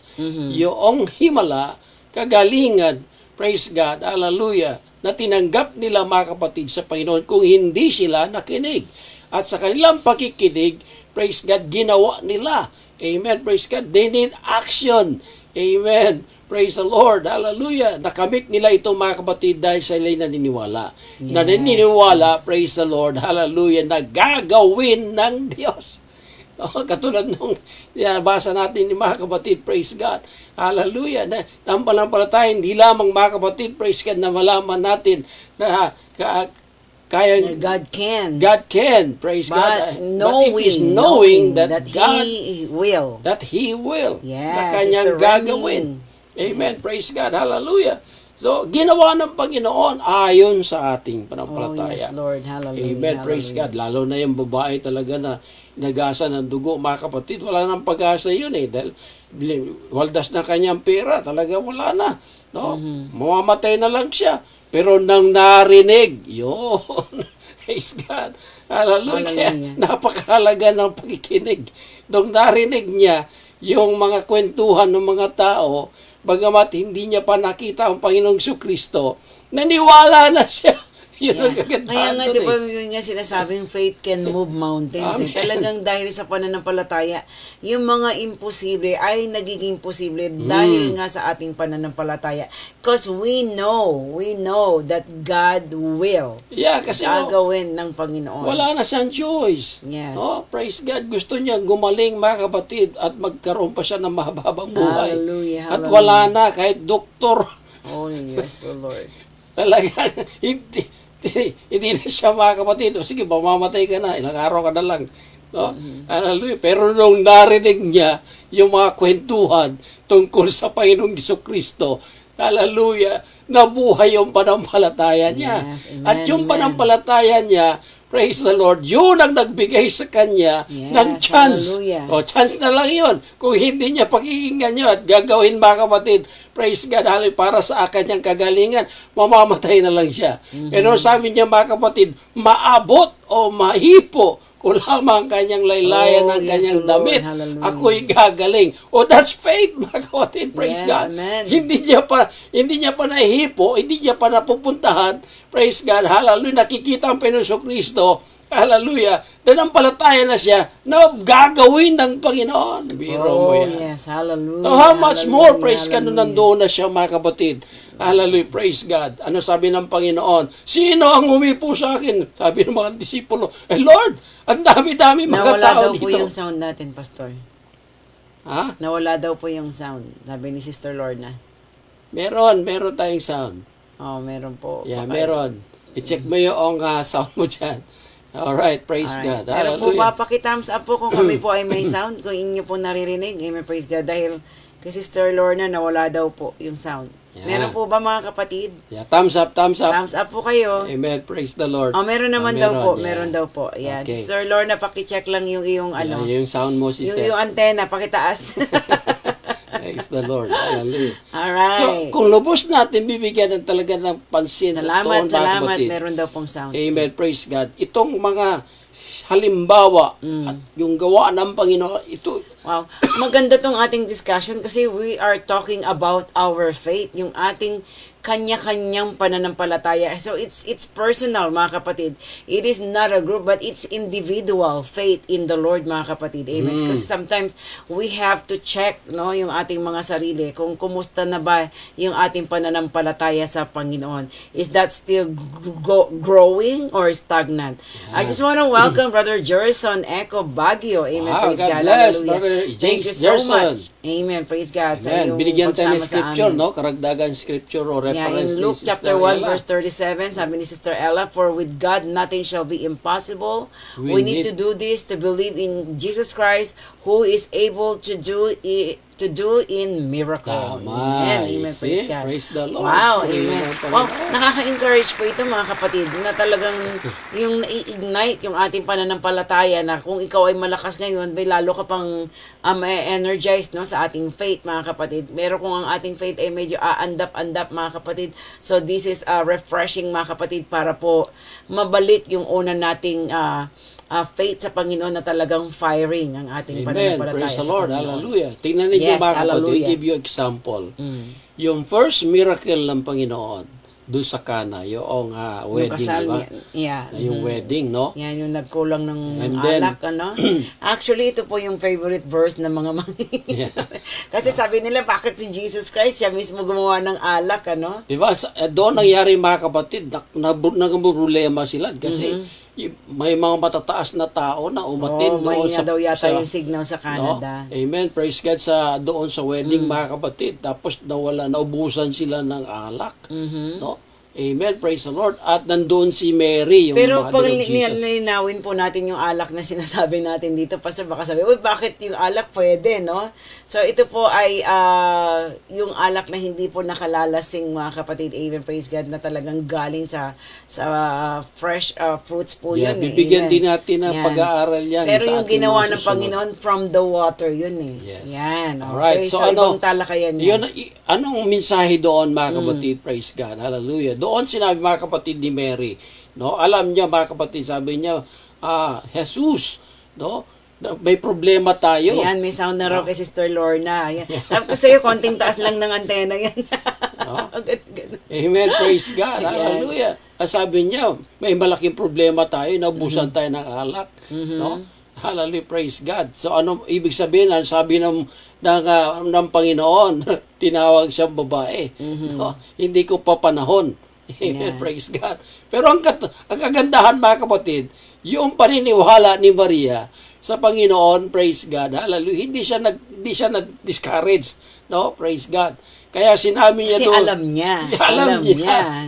[SPEAKER 2] yung himala, kagalingan, praise God, hallelujah, na tinanggap nila, mga kapatid, sa Panginoon kung hindi sila nakinig. At sa kanilang pakikinig, praise God, ginawa nila. Amen, praise God. They need action. Amen. Praise the Lord. Hallelujah. Nakamit nila ito, mga kapatid, dahil sila naniniwala.
[SPEAKER 1] Yes,
[SPEAKER 2] Naniniwala, praise the Lord. Hallelujah. Na gagawin ng Diyos. Katulad nung basa natin ni mga kapatid, praise God. Hallelujah. Ang panampalataya, hindi lamang, mga kapatid, praise God, na malaman natin na kaya
[SPEAKER 1] God can.
[SPEAKER 2] God can, praise
[SPEAKER 1] But
[SPEAKER 2] God. But it is knowing that God,
[SPEAKER 1] He will.
[SPEAKER 2] that He will,
[SPEAKER 1] Yes,
[SPEAKER 2] na kanyang
[SPEAKER 1] Sister
[SPEAKER 2] gagawin. Amen, praise God, hallelujah. So, ginawa ng Panginoon ayon sa ating
[SPEAKER 1] Oh,
[SPEAKER 2] panampalataya.
[SPEAKER 1] yes, Lord. Hallelujah.
[SPEAKER 2] Amen, praise God. Lalo na yung babae talaga na nagasa ng dugo, mga kapatid, wala nang pag-asa yun dahil waldas na kanyang pera, talaga wala na. No? Mamamatay na lang siya. Pero nang narinig, yun, praise God. Hallelujah.
[SPEAKER 1] Hallelujah.
[SPEAKER 2] Napakahalaga ng pakikinig. Nung narinig niya yung mga kwentuhan ng mga tao, bagamat hindi niya pa nakita ang Panginoong Kristo, naniwala na siya. Yun ang
[SPEAKER 1] Kaya
[SPEAKER 2] kagandahan
[SPEAKER 1] nga,
[SPEAKER 2] doon
[SPEAKER 1] di ba, yun nga sinasabing faith can move mountains.
[SPEAKER 2] Amen.
[SPEAKER 1] Talagang dahil sa pananampalataya, yung mga imposible ay nagiging posible dahil nga sa ating pananampalataya. Because we know that God will
[SPEAKER 2] Yeah, kasi
[SPEAKER 1] gagawin ng Panginoon.
[SPEAKER 2] wala na siyang choice.
[SPEAKER 1] Yes.
[SPEAKER 2] Praise God. Gusto niya gumaling, mga kapatid, at magkaroon pa siya ng mahababang buhay.
[SPEAKER 1] Hallelujah,
[SPEAKER 2] At
[SPEAKER 1] hallelujah.
[SPEAKER 2] wala na, kahit doktor,
[SPEAKER 1] Oh, yes, the Lord.
[SPEAKER 2] talaga, hindi na siya, mga kapatid. O sige, mamamatay ka na, ilang araw ka na lang. No? Hallelujah. Pero nung narinig niya yung mga kwentuhan tungkol sa Panginoong Kristo, hallelujah, nabuhay yung panampalataya niya.
[SPEAKER 1] Yes, amen,
[SPEAKER 2] At yung
[SPEAKER 1] amen.
[SPEAKER 2] panampalataya niya, praise the Lord, yun ang nagbigay sa kanya
[SPEAKER 1] Yes,
[SPEAKER 2] ng chance.
[SPEAKER 1] hallelujah.
[SPEAKER 2] O, chance na lang yun. Kung hindi niya pakikinggan yun at gagawin, mga kapatid, praise God, hallelujah, para sa kanyang kagalingan, mamamatay na lang siya. Pero sabi niya, mga kapatid, maabot o mahipo kung lamang kanyang laylayan
[SPEAKER 1] Oh,
[SPEAKER 2] ng
[SPEAKER 1] yes,
[SPEAKER 2] kanyang
[SPEAKER 1] Lord.
[SPEAKER 2] damit,
[SPEAKER 1] Hallelujah.
[SPEAKER 2] ako'y gagaling. O, that's faith, mga kapatid, praise
[SPEAKER 1] Yes,
[SPEAKER 2] God.
[SPEAKER 1] amen.
[SPEAKER 2] Hindi niya pa nahihipo, hindi niya pa napupuntahan, praise God, hallelujah, nakikita ang Panginoon Kristo, hallelujah, nanampalataya na siya na gagawin ng Panginoon. Biro mo
[SPEAKER 1] Oh,
[SPEAKER 2] yan.
[SPEAKER 1] yes, hallelujah.
[SPEAKER 2] So how much more,
[SPEAKER 1] hallelujah,
[SPEAKER 2] praise God, nung nandoon na siya, mga kapatid. Hallelujah, praise God. Ano sabi ng Panginoon? Sino ang humipo sa akin? Sabi ng mga disipulo, Lord, ang dami-dami mga
[SPEAKER 1] Nawala
[SPEAKER 2] tao
[SPEAKER 1] daw po
[SPEAKER 2] dito.
[SPEAKER 1] yung sound natin, Pastor.
[SPEAKER 2] Ha?
[SPEAKER 1] Nawala daw po yung sound, sabi ni Sister Lorna.
[SPEAKER 2] Meron tayong sound.
[SPEAKER 1] Oh, meron po.
[SPEAKER 2] Yeah,
[SPEAKER 1] Baka-
[SPEAKER 2] meron. I-check mo yung sound mo dyan. Alright, praise
[SPEAKER 1] Alright.
[SPEAKER 2] God.
[SPEAKER 1] Meron po
[SPEAKER 2] Hallelujah.
[SPEAKER 1] ba paki-thumbs up po kung kami po ay may sound, kung inyo po naririnig. Amen, praise God. Dahil kay Sister Lorna, nawala daw po yung sound.
[SPEAKER 2] Yeah.
[SPEAKER 1] Meron po ba, mga kapatid?
[SPEAKER 2] Yeah, thumbs up, thumbs up.
[SPEAKER 1] Thumbs up po kayo.
[SPEAKER 2] Amen, praise the Lord.
[SPEAKER 1] Oh, meron naman
[SPEAKER 2] Oh,
[SPEAKER 1] daw po.
[SPEAKER 2] yeah.
[SPEAKER 1] Meron daw po. Yan.
[SPEAKER 2] Okay.
[SPEAKER 1] Sister Lorna, paki-check lang yung iyong
[SPEAKER 2] Yeah,
[SPEAKER 1] ano.
[SPEAKER 2] yung sound mo,
[SPEAKER 1] Yung
[SPEAKER 2] sister.
[SPEAKER 1] iyong antena, pakitaas.
[SPEAKER 2] Praise the Lord. Hallelujah.
[SPEAKER 1] Alright.
[SPEAKER 2] So, kung lubos natin bibigyan ng talaga ng pansin at
[SPEAKER 1] Salamat,
[SPEAKER 2] toon, mga
[SPEAKER 1] salamat.
[SPEAKER 2] kapatid.
[SPEAKER 1] Meron daw pong sound.
[SPEAKER 2] Amen. Praise God. Itong mga halimbawa at yung gawa ng Panginoon, ito,
[SPEAKER 1] Wow. Maganda tong ating discussion kasi we are talking about our faith, yung ating kanya-kanyang pananampalataya. So it's personal, mga kapatid. It is not a group, but it's individual faith in the Lord, mga kapatid. Amen. Because sometimes we have to check, no, yung ating mga sarili kung kumusta na ba yung ating pananampalataya sa Panginoon. Is that still growing or stagnant? I just want to welcome Brother Jerson Echo Baguio. Amen.
[SPEAKER 2] Wow,
[SPEAKER 1] Praise
[SPEAKER 2] God
[SPEAKER 1] God.
[SPEAKER 2] bless,
[SPEAKER 1] Hallelujah.
[SPEAKER 2] Brother
[SPEAKER 1] Thank you
[SPEAKER 2] James
[SPEAKER 1] so
[SPEAKER 2] Jerson.
[SPEAKER 1] much. Amen. Praise God. Sa
[SPEAKER 2] Amen.
[SPEAKER 1] iyong
[SPEAKER 2] Binigyan tayo ng
[SPEAKER 1] pagsama sa
[SPEAKER 2] scripture,
[SPEAKER 1] amin.
[SPEAKER 2] no? Karagdagan scripture o
[SPEAKER 1] Yeah,
[SPEAKER 2] reference
[SPEAKER 1] in Luke
[SPEAKER 2] ni Sister
[SPEAKER 1] chapter 1
[SPEAKER 2] Ella.
[SPEAKER 1] verse 37, sabi ni Sister Ella, for with God nothing shall be impossible. We need to do this to believe in Jesus Christ, who is able to do in miracle.
[SPEAKER 2] Tama.
[SPEAKER 1] Amen.
[SPEAKER 2] See?
[SPEAKER 1] Praise God.
[SPEAKER 2] Praise the Lord.
[SPEAKER 1] Wow.
[SPEAKER 2] Purihin
[SPEAKER 1] Amen.
[SPEAKER 2] ang Panginoon.
[SPEAKER 1] Nakaka-encourage po ito, mga kapatid, na talagang yung nai-ignite yung ating pananampalataya na kung ikaw ay malakas ngayon, may lalo ka pang energized, no, sa ating faith, mga kapatid. Meron kung ang ating faith ay medyo aandap-andap, mga kapatid. So this is refreshing, mga kapatid, para po mabalik yung una nating faith sa Panginoon na talagang firing ang ating
[SPEAKER 2] Amen.
[SPEAKER 1] pananampalataya
[SPEAKER 2] Praise the
[SPEAKER 1] sa
[SPEAKER 2] Lord.
[SPEAKER 1] Panginoon.
[SPEAKER 2] Hallelujah. Tingnan ninyo,
[SPEAKER 1] Yes,
[SPEAKER 2] mga kapatid.
[SPEAKER 1] hallelujah.
[SPEAKER 2] Give you example. Yung first miracle ng Panginoon doon sa Cana, yung
[SPEAKER 1] Yung
[SPEAKER 2] wedding,
[SPEAKER 1] kasal,
[SPEAKER 2] diba?
[SPEAKER 1] yeah.
[SPEAKER 2] Yung wedding, no?
[SPEAKER 1] Yan yung nagkulang ng
[SPEAKER 2] And then,
[SPEAKER 1] alak, ano? Actually, ito po yung favorite verse ng mga
[SPEAKER 2] Yeah.
[SPEAKER 1] Kasi sabi nila, bakit si Jesus Christ, siya mismo gumawa ng alak, ano?
[SPEAKER 2] Diba? Doon nangyari, mga kapatid, nagproblema sila kasi may mga matataas na tao na umatin doon
[SPEAKER 1] mahina
[SPEAKER 2] sa
[SPEAKER 1] daw yata yung signal sa Canada.
[SPEAKER 2] No? Amen. Praise God doon sa wedding, mga kapatid. Tapos naubusan sila ng alak. No? Amen. Praise the Lord. At nandoon si Mary, yung
[SPEAKER 1] Pero pag
[SPEAKER 2] mother of Jesus.
[SPEAKER 1] nilinawin po natin yung alak na sinasabi natin dito, Pastor, baka sabi, uy, bakit yung alak pwede, no? So, ito po ay yung alak na hindi po nakalalasing, mga kapatid. Amen. Praise God, na talagang galing sa fresh fruits po yun.
[SPEAKER 2] Bibigyan din natin ng
[SPEAKER 1] Yan.
[SPEAKER 2] pag-aaral yan.
[SPEAKER 1] Pero
[SPEAKER 2] sa
[SPEAKER 1] yung
[SPEAKER 2] ating
[SPEAKER 1] ginawa
[SPEAKER 2] mga
[SPEAKER 1] ng
[SPEAKER 2] susunod.
[SPEAKER 1] Panginoon from the water, yun eh.
[SPEAKER 2] Yes.
[SPEAKER 1] Yan. Okay.
[SPEAKER 2] Alright. So,
[SPEAKER 1] ibang talakayan yan.
[SPEAKER 2] Anong mensahe doon, mga kapatid? Praise God. Hallelujah. Doon sinabi, mga kapatid, ni Mary, no? Alam niya, mga kapatid, sabi niya, Jesus, no? May problema tayo.
[SPEAKER 1] Ayan, may sound na raw kay Sister Lorna. Ayan. Sabi ko sa'yo, konting taas lang ng antena yan.
[SPEAKER 2] Amen. Praise God. Hallelujah. Sabi niya, may malaking problema tayo, naubusan tayo ng alak. No? Hallelujah. Praise God. So, ano ibig sabihin? Sabi ng Panginoon, tinawag siyang babae. No? Hindi ko pa panahon. Amen. Praise God. Pero ang kagandahan, mga kapatid, yung paniniwala ni Maria sa Panginoon, praise God, hallelujah, hindi siya nag-discourage, no? Praise God. Kaya sinabi niya
[SPEAKER 1] Kasi
[SPEAKER 2] doon,
[SPEAKER 1] alam niya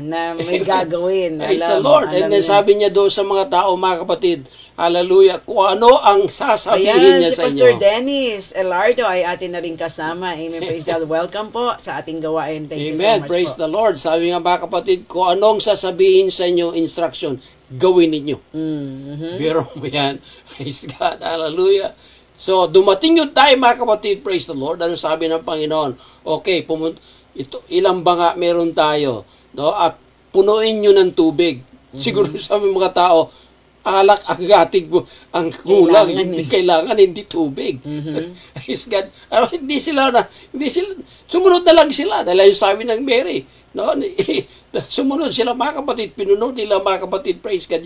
[SPEAKER 1] na may gagawin.
[SPEAKER 2] Praise the Lord. And then sabi niya doon sa mga tao, mga kapatid, hallelujah, kung ano ang sasabihin niya
[SPEAKER 1] si
[SPEAKER 2] sa
[SPEAKER 1] Pastor
[SPEAKER 2] inyo.
[SPEAKER 1] Dennis Elardo ay atin na rin kasama. Amen. Praise God. Welcome po sa ating gawain. Thank you so
[SPEAKER 2] Amen.
[SPEAKER 1] much
[SPEAKER 2] Praise
[SPEAKER 1] po.
[SPEAKER 2] the Lord. Sabi nga, mga kapatid, kung anong sasabihin sa inyo instruction, gawin ninyo. Biro mo yan. Praise God. Hallelujah. So, dumating yung time, mga kapatid, praise the Lord. Ano sabi ng Panginoon? Okay, ilang banga meron tayo. No? At punuin nyo ng tubig. Siguro sabi mga tao, alak ang ating ang kulang. Hindi tubig. Praise God. Hindi sila, sumunod na lang sila. Dahil yung sabi ng Mary, no? Sumunod sila, mga kapatid, pinunod nila, mga kapatid, praise God,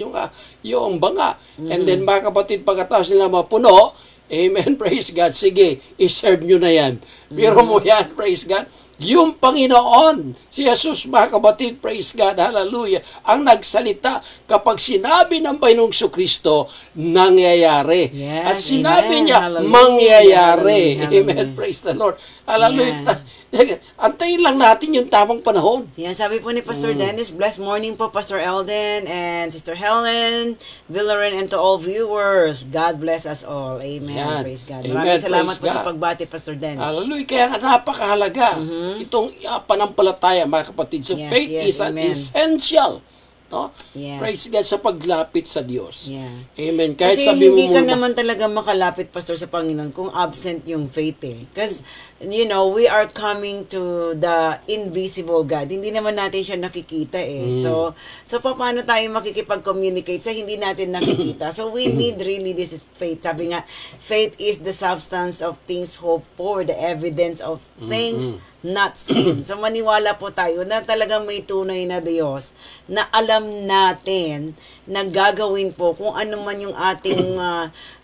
[SPEAKER 2] yung banga. And then, mga kapatid, pagkatapos nila mapuno, amen, praise God, sige, iserve nyo na yan. Pero mo yan, praise God. Yung Panginoon, si Jesus, mga kapatid, praise God, hallelujah, ang nagsalita kapag sinabi ng Panginoong Kristo, nangyayari.
[SPEAKER 1] Yes,
[SPEAKER 2] at sinabi
[SPEAKER 1] amen,
[SPEAKER 2] niya,
[SPEAKER 1] hallelujah,
[SPEAKER 2] mangyayari.
[SPEAKER 1] hallelujah.
[SPEAKER 2] Amen, praise the Lord. Hallelujah. Antayin lang natin yung tamang panahon.
[SPEAKER 1] Yan, sabi po ni Pastor Dennis, blessed morning po, Pastor Elden and Sister Helen, Villarin, and to all viewers. God bless us all. Amen.
[SPEAKER 2] Yan.
[SPEAKER 1] Praise God.
[SPEAKER 2] Amen.
[SPEAKER 1] Maraming salamat
[SPEAKER 2] Praise
[SPEAKER 1] po sa
[SPEAKER 2] God.
[SPEAKER 1] pagbati, Pastor Dennis.
[SPEAKER 2] Hallelujah. Kaya nga napakahalaga itong panampalataya, mga kapatid. So
[SPEAKER 1] Yes,
[SPEAKER 2] faith
[SPEAKER 1] yes,
[SPEAKER 2] is an
[SPEAKER 1] amen.
[SPEAKER 2] essential. No?
[SPEAKER 1] Yes.
[SPEAKER 2] Praise God sa paglapit sa Diyos.
[SPEAKER 1] Yeah.
[SPEAKER 2] Amen. Kahit
[SPEAKER 1] Kasi
[SPEAKER 2] sabi mo
[SPEAKER 1] hindi ka
[SPEAKER 2] muna,
[SPEAKER 1] naman talaga makalapit, Pastor, sa Panginoon kung absent yung faith eh. Because, we are coming to the invisible God. Hindi naman natin siya nakikita eh. So paano tayo makikipag-communicate sa hindi natin nakikita? So, we need really this is faith. Sabi nga, faith is the substance of things hoped for, the evidence of things not seen. So maniwala po tayo na talagang may tunay na Diyos na alam natin na gagawin po kung ano man yung ating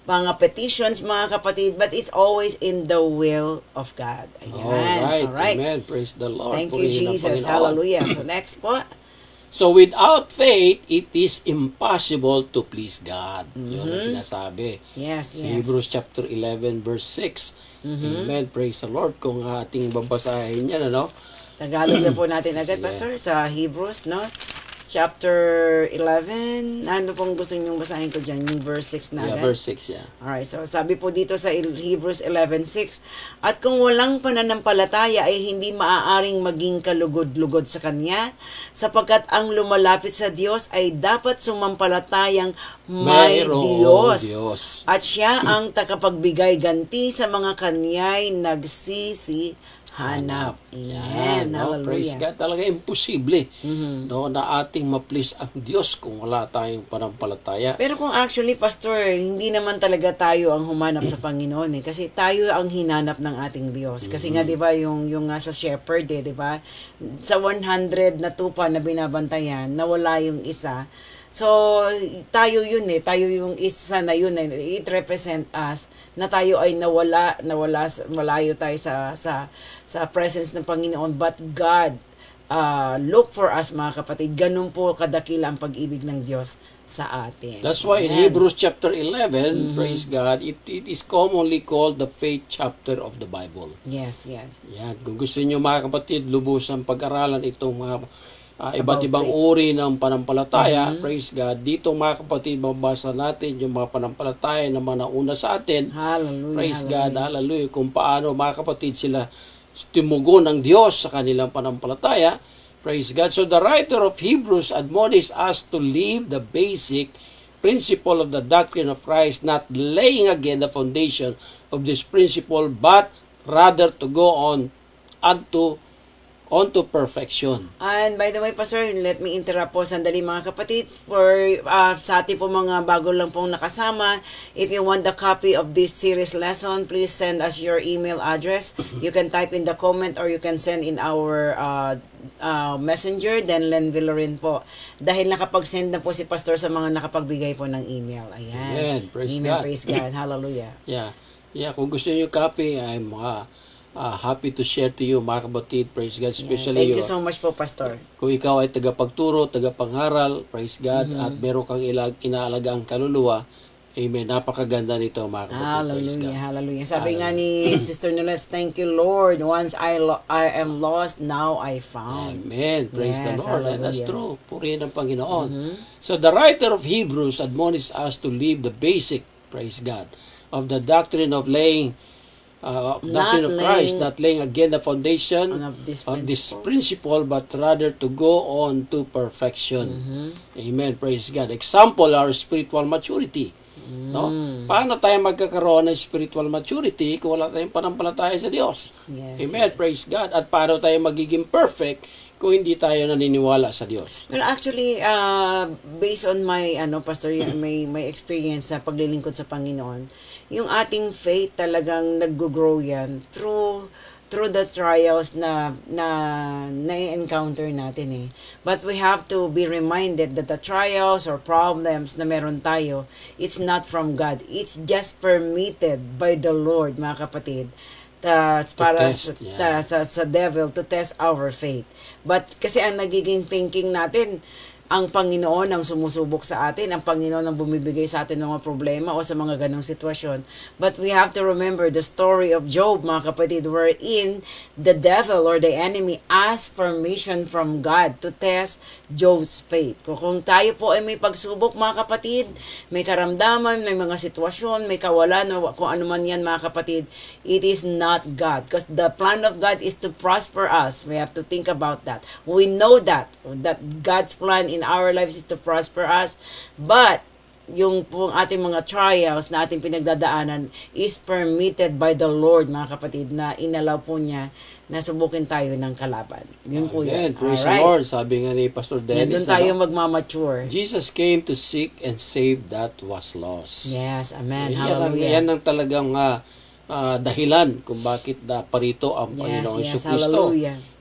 [SPEAKER 1] mga petitions, mga kapatid, but it's always in the will of God. Ayan.
[SPEAKER 2] Alright. Amen. Praise the Lord.
[SPEAKER 1] Thank you,
[SPEAKER 2] Purihin ang
[SPEAKER 1] Jesus.
[SPEAKER 2] Panginoon.
[SPEAKER 1] Hallelujah. So next po.
[SPEAKER 2] So without faith, it is impossible to please God. Yun ang sinasabi.
[SPEAKER 1] Yes,
[SPEAKER 2] Sa
[SPEAKER 1] yes.
[SPEAKER 2] Hebrews chapter 11 verse 6. Amen. Praise the Lord. Kung ating babasahin yan, ano?
[SPEAKER 1] Tagalog na po natin agad,
[SPEAKER 2] Yeah.
[SPEAKER 1] Pastor, sa Hebrews, no? Chapter 11. Ano pong gusto niyong basahin ko dyan? Yung verse 6 na
[SPEAKER 2] Yeah,
[SPEAKER 1] agad?
[SPEAKER 2] verse 6, yeah.
[SPEAKER 1] Alright, so sabi po dito sa Hebrews 11:6, at kung walang pananampalataya ay hindi maaaring maging kalugod-lugod sa Kanya, sapagkat ang lumalapit sa Diyos ay dapat sumampalatayang may
[SPEAKER 2] Mayroong
[SPEAKER 1] Diyos. At Siya ang takapagbigay ganti sa mga Kanya'y nagsisihanap. Amen.
[SPEAKER 2] No? Praise
[SPEAKER 1] Hallelujah.
[SPEAKER 2] God. Talaga imposible no, na ating ma-please ang Diyos kung wala tayong panampalataya.
[SPEAKER 1] Pero kung actually, Pastor, hindi naman talaga tayo ang humanap sa Panginoon eh. Kasi tayo ang hinanap ng ating Diyos. Kasi nga, di ba, yung nga sa shepherd eh, di ba? Sa 100 na tupa na binabantayan, nawala yung isa. So, tayo yun eh. Tayo yung isa na yun eh. It represent us na tayo ay malayo tayo sa presence ng Panginoon. But God, look for us, mga kapatid. Ganun po kadakila ang pag-ibig ng Diyos sa atin.
[SPEAKER 2] That's why in
[SPEAKER 1] Amen.
[SPEAKER 2] Hebrews chapter 11, praise God, it is commonly called the faith chapter of the Bible.
[SPEAKER 1] Yes, yes.
[SPEAKER 2] Yan. Kung gusto niyo mga kapatid, lubos ang pag-aralan itong mga iba't
[SPEAKER 1] About
[SPEAKER 2] ibang
[SPEAKER 1] faith.
[SPEAKER 2] uri ng panampalataya, praise God. Dito mga kapatid, mabasa natin yung mga panampalataya na mga nauna sa atin.
[SPEAKER 1] Hallelujah.
[SPEAKER 2] Praise God, hallelujah. Kung paano mga kapatid sila tumugon ng Diyos sa kanilang panampalataya. Praise God. So the writer of Hebrews admonishes us to leave the basic principle of the doctrine of Christ, not laying again the foundation of this principle, but rather to go on onto perfection.
[SPEAKER 1] And by the way, Pastor, let me interrupt po sandali mga kapatid for sa ating po mga bago lang pong nakasama. If you want the copy of this series lesson, please send us your email address. You can type in the comment or you can send in our messenger, then Len Villarin po. Dahil nakapag-send na po si Pastor sa mga nakapagbigay po ng email. Ayan.
[SPEAKER 2] Amen. Praise
[SPEAKER 1] Amen.
[SPEAKER 2] God.
[SPEAKER 1] Praise God. Hallelujah.
[SPEAKER 2] Yeah. Kung gusto niyo copy, I'm happy to share to you, mga kapatid. Praise God. Especially
[SPEAKER 1] Thank you so much po, Pastor.
[SPEAKER 2] kung ikaw ay tagapagturo, tagapangharal, praise God, at meron kang inaalagang kaluluwa, amen. Napakaganda nito, mga kapatid. Praise God.
[SPEAKER 1] Hallelujah, hallelujah. Sabi nga ni Sister Nunes, thank you, Lord. Once I am lost, now I found.
[SPEAKER 2] Amen. Praise the
[SPEAKER 1] Yes,
[SPEAKER 2] Lord. And that's
[SPEAKER 1] hallelujah.
[SPEAKER 2] true. Purihin ang Panginoon. So the writer of Hebrews admonishes us to leave the basic, praise God, of the doctrine of doctrine of Christ, not laying again the foundation
[SPEAKER 1] Of this
[SPEAKER 2] of this principle, but rather to go on to perfection. Amen. Praise God. Example, our spiritual maturity. No? Paano tayo magkakaroon ng spiritual maturity kung wala tayong panampalataya sa Diyos?
[SPEAKER 1] Yes,
[SPEAKER 2] Amen.
[SPEAKER 1] yes.
[SPEAKER 2] Praise God. At paano tayo magiging perfect kung hindi tayo naniniwala sa Diyos?
[SPEAKER 1] Well, actually, based on my, Pastor, my experience sa paglilingkod sa Panginoon, yung ating faith talagang nag-grow yan through the trials na encounter natin eh. But we have to be reminded that the trials or problems na meron tayo, it's not from God. It's just permitted by the Lord, mga kapatid. Sa devil to test our faith. But kasi ang nagiging thinking natin, ang Panginoon ang sumusubok sa atin, ang Panginoon ang bumibigay sa atin ng mga problema o sa mga ganong sitwasyon. But we have to remember the story of Job, mga kapatid, wherein the devil or the enemy asked permission from God to test Job's faith. Kung tayo po ay may pagsubok, mga kapatid, may karamdaman, may mga sitwasyon, may kawalan, o kung ano man yan, mga kapatid, it is not God. Because the plan of God is to prosper us. We have to think about that. We know that God's plan in our lives is to prosper us, but yung pong ating mga trials na ating pinagdadaanan is permitted by the Lord, mga kapatid, na inalaw po niya na subukin tayo ng kalaban. Yun po
[SPEAKER 2] Amen.
[SPEAKER 1] yun.
[SPEAKER 2] Praise the
[SPEAKER 1] Alright.
[SPEAKER 2] Lord. Sabi nga ni Pastor Dennis,
[SPEAKER 1] Doon tayo magmamature.
[SPEAKER 2] Jesus came to seek and save that was lost.
[SPEAKER 1] Yes, amen.
[SPEAKER 2] Yan
[SPEAKER 1] Hallelujah.
[SPEAKER 2] ang talagang dahilan kung bakit parito ang Panginoong Kristo.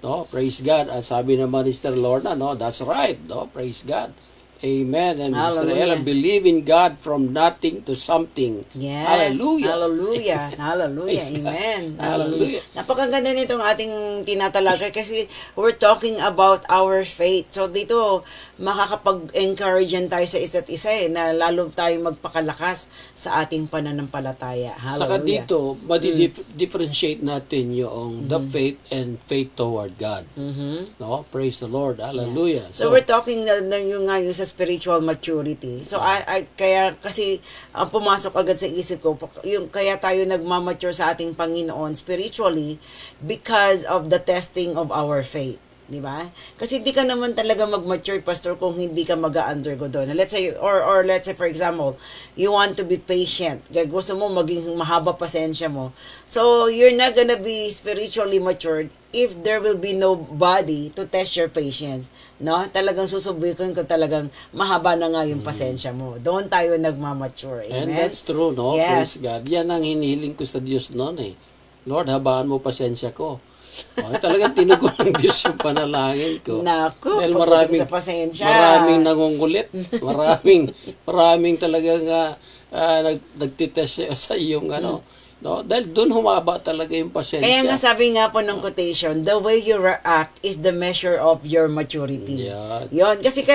[SPEAKER 2] No, praise God. At sabi naman ni Sister Lorna, no, that's right. No, praise God. Amen. And Israel, believe in God from nothing to something.
[SPEAKER 1] Yes.
[SPEAKER 2] Hallelujah.
[SPEAKER 1] Hallelujah. Hallelujah. Amen. Hallelujah. Napakaganda nitong ating tinatalakay kasi we're talking about our faith. So dito, makakapag-encourage tayo sa isa't isa na lalo tayong magpakalakas sa ating pananampalataya. Hallelujah.
[SPEAKER 2] Saka dito, differentiate natin yung the faith and faith toward God. No? Praise the Lord. Hallelujah.
[SPEAKER 1] Yeah. So we're talking yung sa spiritual maturity. So kaya kasi ang pumasok agad sa isip ko yung kaya tayo nagmamature sa ating Panginoon spiritually because of the testing of our faith. Di ba? Kasi hindi ka naman talaga mag-mature, pastor, kung hindi ka mag-undergo doon. Let's say, or let's say, for example, you want to be patient. Gusto mo maging mahaba pasensya mo. So, you're not gonna be spiritually matured if there will be nobody to test your patience. No? Talagang susubukin ko talagang mahaba na nga yung pasensya mo. Doon tayo nagmamature. Amen?
[SPEAKER 2] And that's true, no?
[SPEAKER 1] Yes.
[SPEAKER 2] Praise God. Yan ang hinihiling ko sa Diyos noon eh. Lord, habaan mo pasensya ko. Talagang tinugon ng Diyos yung panalangin ko.
[SPEAKER 1] Naku,
[SPEAKER 2] dahil maraming nangungulit. Maraming talagang nagtitest sa iyong no? Dahil doon humaba talaga yung pasensya.
[SPEAKER 1] Kaya nga sabi nga po ng quotation, the way you react is the measure of your maturity.
[SPEAKER 2] Yeah.
[SPEAKER 1] Yun. Kasi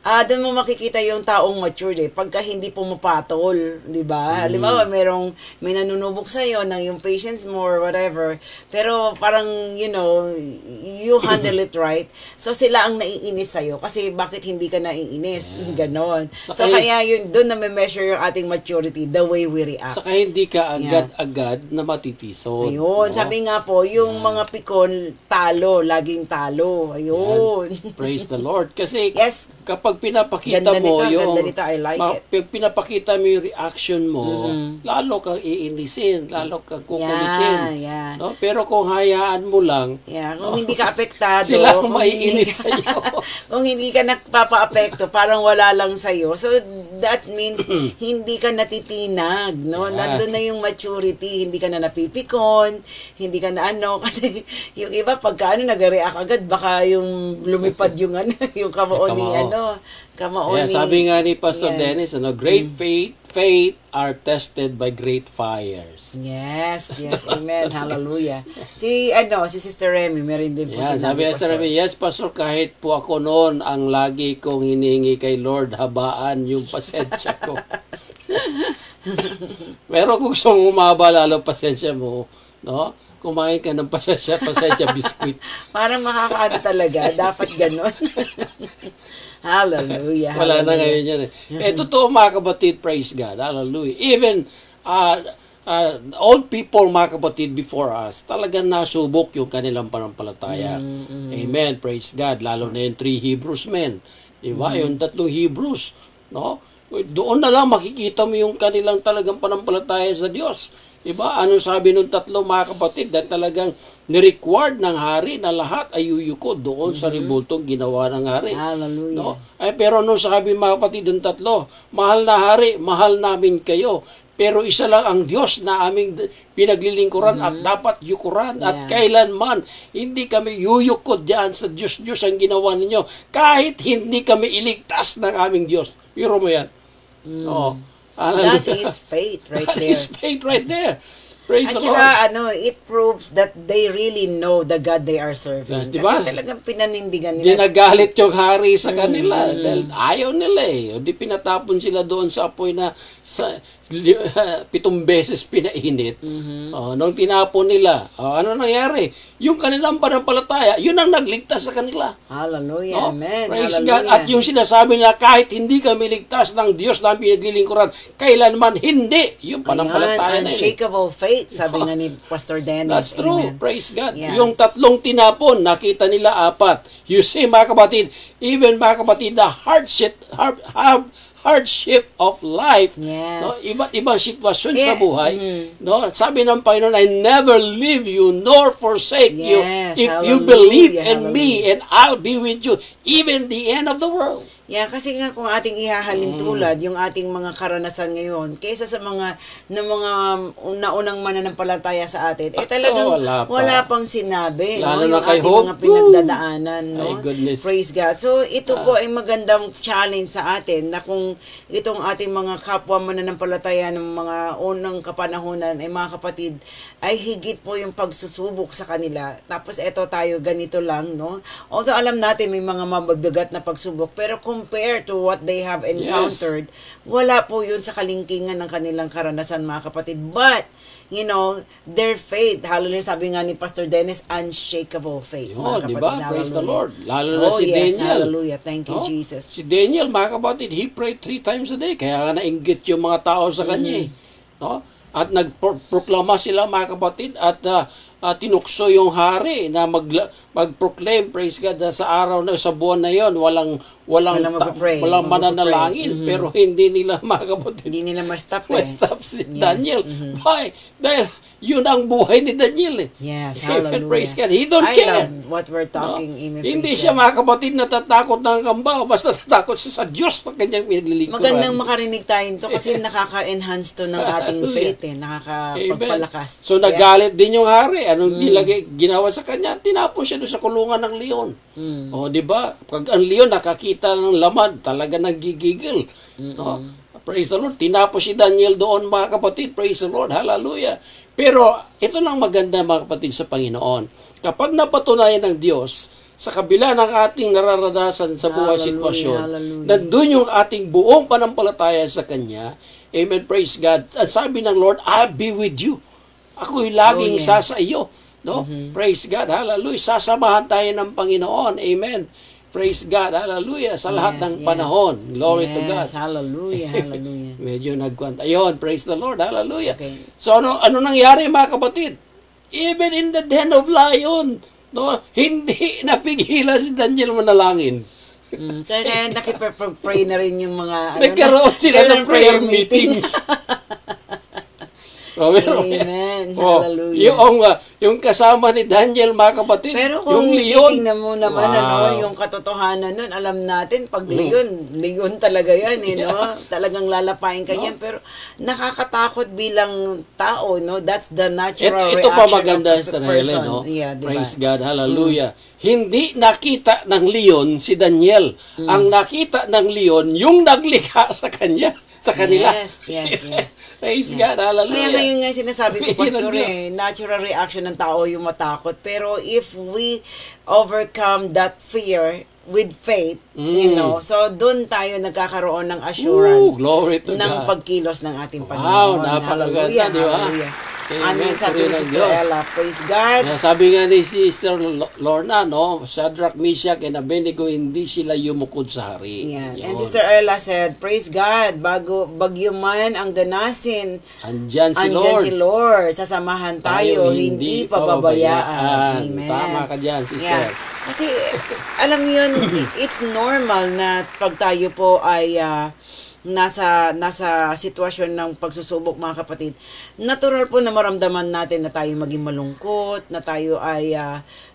[SPEAKER 1] doon mo makikita yung taong mature pagka hindi pumapatol, di ba? Halimbawa, may nanunubok sa'yo ng yung patience mo or whatever, pero parang, you handle it right. So, sila ang naiinis sa'yo kasi bakit hindi ka naiinis? Yeah. Ganon. So, kaya yun, doon na may measure yung ating maturity, the way we react.
[SPEAKER 2] Saka hindi ka agad-agad na matitisod.
[SPEAKER 1] Ayun. No? Sabi nga po, yung mga pikon, laging talo. Ayun.
[SPEAKER 2] Praise the Lord. Kasi
[SPEAKER 1] yes.
[SPEAKER 2] Kapag pinapakita mo yung
[SPEAKER 1] I like it.
[SPEAKER 2] Pinapakita mo yung reaction mo, lalo kang iinisin, lalo kang kukulitin.
[SPEAKER 1] Yeah.
[SPEAKER 2] No? Pero kung hayaan mo lang,
[SPEAKER 1] kung hindi ka apektado,
[SPEAKER 2] sila ang maiinis sa iyo.
[SPEAKER 1] Kung hindi ka nagpapa-apekto, parang wala lang sa iyo. So that means hindi ka natitinag, no? Nandun na yung maturity, hindi ka na napipikon, hindi ka na kasi yung iba pagka nag-react agad baka yung lumipad yung yung kamao ni
[SPEAKER 2] sabi nga ni Pastor Dennis, great faith are tested by great fires.
[SPEAKER 1] Yes, amen, hallelujah. Si Sister Remy, meron din po
[SPEAKER 2] sabi Sister Remy, yes, Pastor, kahit po ako noon, ang lagi kong hinihingi kay Lord, habaan yung pasensya ko. Pero kung gusto mong umaba lalo pasensya mo, no? Kumain ka ng pasensya biskuit.
[SPEAKER 1] Parang makakaano talaga, dapat ganon. Hallelujah.
[SPEAKER 2] Wala na ngayon yan eh. Totoo mga kabatid, praise God. Hallelujah. Even old people, mga kabatid, before us, talagang nasubok yung kanilang panampalataya. Amen. Praise God. Lalo na yung 3 Hebrews men. Diba? Yung 3 Hebrews. No? Doon na lang makikita mo yung kanilang talagang panampalataya sa Diyos. Diba? Anong sabi nung 3 mga kapatid? Dahil talagang ni-required ng hari na lahat ay yuyuko doon sa ribultong ginawa ng hari.
[SPEAKER 1] Hallelujah.
[SPEAKER 2] No? Pero nung sabi mga kapatid nung 3, mahal na hari, mahal namin kayo. Pero isa lang ang Diyos na aming pinaglilingkuran at dapat yukuran. At kailanman, hindi kami yuyukod dyan sa Diyos ang ginawa ninyo. Kahit hindi kami iligtas ng aming Diyos. Piro mo yan.
[SPEAKER 1] That is faith right there.
[SPEAKER 2] That is faith right there. Praise the Lord.
[SPEAKER 1] At saka, it proves that they really know the God they are serving.
[SPEAKER 2] Yes, diba?
[SPEAKER 1] Kasi talagang pinanindigan nila.
[SPEAKER 2] Ginagalit yung hari sa kanila. Dahil ayaw nila eh. Di pinatapon sila doon sa apoy na 7 beses pinainit. Nung tinapon nila, ano nangyari? Yung kanilang panampalataya, yun ang nagligtas sa kanila.
[SPEAKER 1] Hallelujah. Amen.
[SPEAKER 2] Praise
[SPEAKER 1] Hallelujah.
[SPEAKER 2] God. At yung sinasabi nila, kahit hindi kami ligtas ng Diyos na pinaglilingkuran, kailanman hindi. Yung panampalataya na yun.
[SPEAKER 1] Unshakable faith, sabi nga ni Pastor Dennis.
[SPEAKER 2] That's true.
[SPEAKER 1] Amen.
[SPEAKER 2] Praise God.
[SPEAKER 1] Yeah.
[SPEAKER 2] Yung 3 tinapon, nakita nila 4. You see, mga kapatid, even mga kapatid, the hardship of life, no, iba't ibang sitwasyon sa buhay, no, sabi ng Panginoon, I never leave you nor forsake you if you believe in me and I'll be with you even the end of the world.
[SPEAKER 1] Yeah, kasi nga kung ating ihahalin tulad yung ating mga karanasan ngayon kaysa sa mga naunang mananampalataya sa atin, talagang wala pang sinabi,
[SPEAKER 2] Lalo
[SPEAKER 1] no? Yung
[SPEAKER 2] na kay
[SPEAKER 1] ating
[SPEAKER 2] Hope.
[SPEAKER 1] mga pinagdadaanan, no?
[SPEAKER 2] My goodness.
[SPEAKER 1] Praise God. So, ito po ay magandang challenge sa atin na kung itong ating mga kapwa mananampalataya ng mga unang kapanahunan ay mga kapatid, ay higit po yung pagsusubok sa kanila. Tapos eto tayo, ganito lang, no? Although alam natin may mga mabibigat na pagsubok, pero compare to what they have encountered, wala po yun sa kalingkingan ng kanilang karanasan, mga kapatid. But, you know, their faith, hallelujah, sabi nga ni Pastor Dennis, unshakable faith.
[SPEAKER 2] Yun,
[SPEAKER 1] mga
[SPEAKER 2] di
[SPEAKER 1] kapatid,
[SPEAKER 2] ba? Praise the
[SPEAKER 1] hallelujah.
[SPEAKER 2] Lord. Lalo na si
[SPEAKER 1] yes,
[SPEAKER 2] Daniel.
[SPEAKER 1] hallelujah. Thank you, Jesus.
[SPEAKER 2] Si Daniel, mga kapatid, he prayed 3 times a day. Kaya nga nainggit yung mga tao sa kanya. No? At nagproklama sila, mga kapatid, at tinukso yung hari na mag-proclaim, praise God, sa araw na, sa buwan na yon, walang mananalangin, pero hindi nila, mga kapatid,
[SPEAKER 1] hindi nila ma-stop
[SPEAKER 2] si Daniel. Why? Dahil yun ang buhay ni Daniel.
[SPEAKER 1] Yes, hallelujah.
[SPEAKER 2] Praise God. He don't care.
[SPEAKER 1] I love what we're talking.
[SPEAKER 2] No? Hindi siya, mga kapatid, natatakot ng kamba, basta natatakot siya sa Diyos na kanyang pinaglilingkuran.
[SPEAKER 1] Magandang makarinig tayo ito kasi nakaka-enhance to ng ating faith, nakakapagpalakas.
[SPEAKER 2] So, nagalit din yung hari. Anong ginawa sa kanya? Tinapon siya doon sa kulungan ng leon. O, di ba? Pag ang leon nakakita ng laman, talaga nagigigil. No? Praise the Lord. Tinapos si Daniel doon, mga kapatid. Praise the Lord. Hallelujah. Pero, ito lang maganda, mga kapatid, sa Panginoon. Kapag napatunayan ng Diyos, sa kabila ng ating nararanasan sa buhay sitwasyon, nandun yung ating buong panampalataya sa Kanya. Amen, praise God. At sabi ng Lord, I'll be with you. Ako'y laging sasa iyo. No? Praise God, hallelujah. Sasamahan tayo ng Panginoon. Amen. Praise God, hallelujah, sa lahat ng panahon. Glory to God.
[SPEAKER 1] Hallelujah, hallelujah.
[SPEAKER 2] Medyo nagkwanta. Ayun, praise the Lord, hallelujah.
[SPEAKER 1] Okay.
[SPEAKER 2] So ano nangyari, mga kapatid? Even in the den of lion, no, hindi napigilan si Daniel manalangin.
[SPEAKER 1] Kaya nakipag-pray na rin yung mga
[SPEAKER 2] nagkaroon sila ng prayer meeting.
[SPEAKER 1] Amen. Hallelujah.
[SPEAKER 2] Yung kasama ni Daniel, mga kapatid,
[SPEAKER 1] pero kung
[SPEAKER 2] yung leon,
[SPEAKER 1] titingnan mo naman, yung katotohanan nun, alam natin, pag leon talaga yan, no? Talagang lalapain ka yan, pero nakakatakot bilang tao, no? That's the natural
[SPEAKER 2] ito
[SPEAKER 1] reaction
[SPEAKER 2] pa maganda
[SPEAKER 1] of the
[SPEAKER 2] person.
[SPEAKER 1] no?
[SPEAKER 2] Yeah, diba? Praise God, hallelujah. Hindi nakita ng leon si Daniel. Ang nakita ng leon, yung naglikha sa kanya. Sa kanila.
[SPEAKER 1] Yes.
[SPEAKER 2] Praise God, hallelujah.
[SPEAKER 1] Kaya ngayon nga sinasabi ko, Pastor, natural reaction ng tao yung matakot. Pero if we overcome that fear with faith, you know, so doon tayo nagkakaroon ng assurance ng pagkilos ng ating Panginoon.
[SPEAKER 2] Wow, napakaganda, di ba?
[SPEAKER 1] Amen. Sabi ni Sister Ella, praise God.
[SPEAKER 2] Sabi nga ni Sister Lorna, no, Shadrach, Meshach, and Abednego, hindi sila yumukod sa hari.
[SPEAKER 1] And Sister Ella said, praise God, bagyo man ang danasin,
[SPEAKER 2] andyan si
[SPEAKER 1] Lord. Sasamahan tayo, hindi pababayaan. Amen.
[SPEAKER 2] Tama ka dyan, Sister.
[SPEAKER 1] Kasi, alam yun, it's normal na pag tayo po ay nasa sitwasyon ng pagsusubok, mga kapatid, natural po na maramdaman natin na tayo maging malungkot, na tayo ay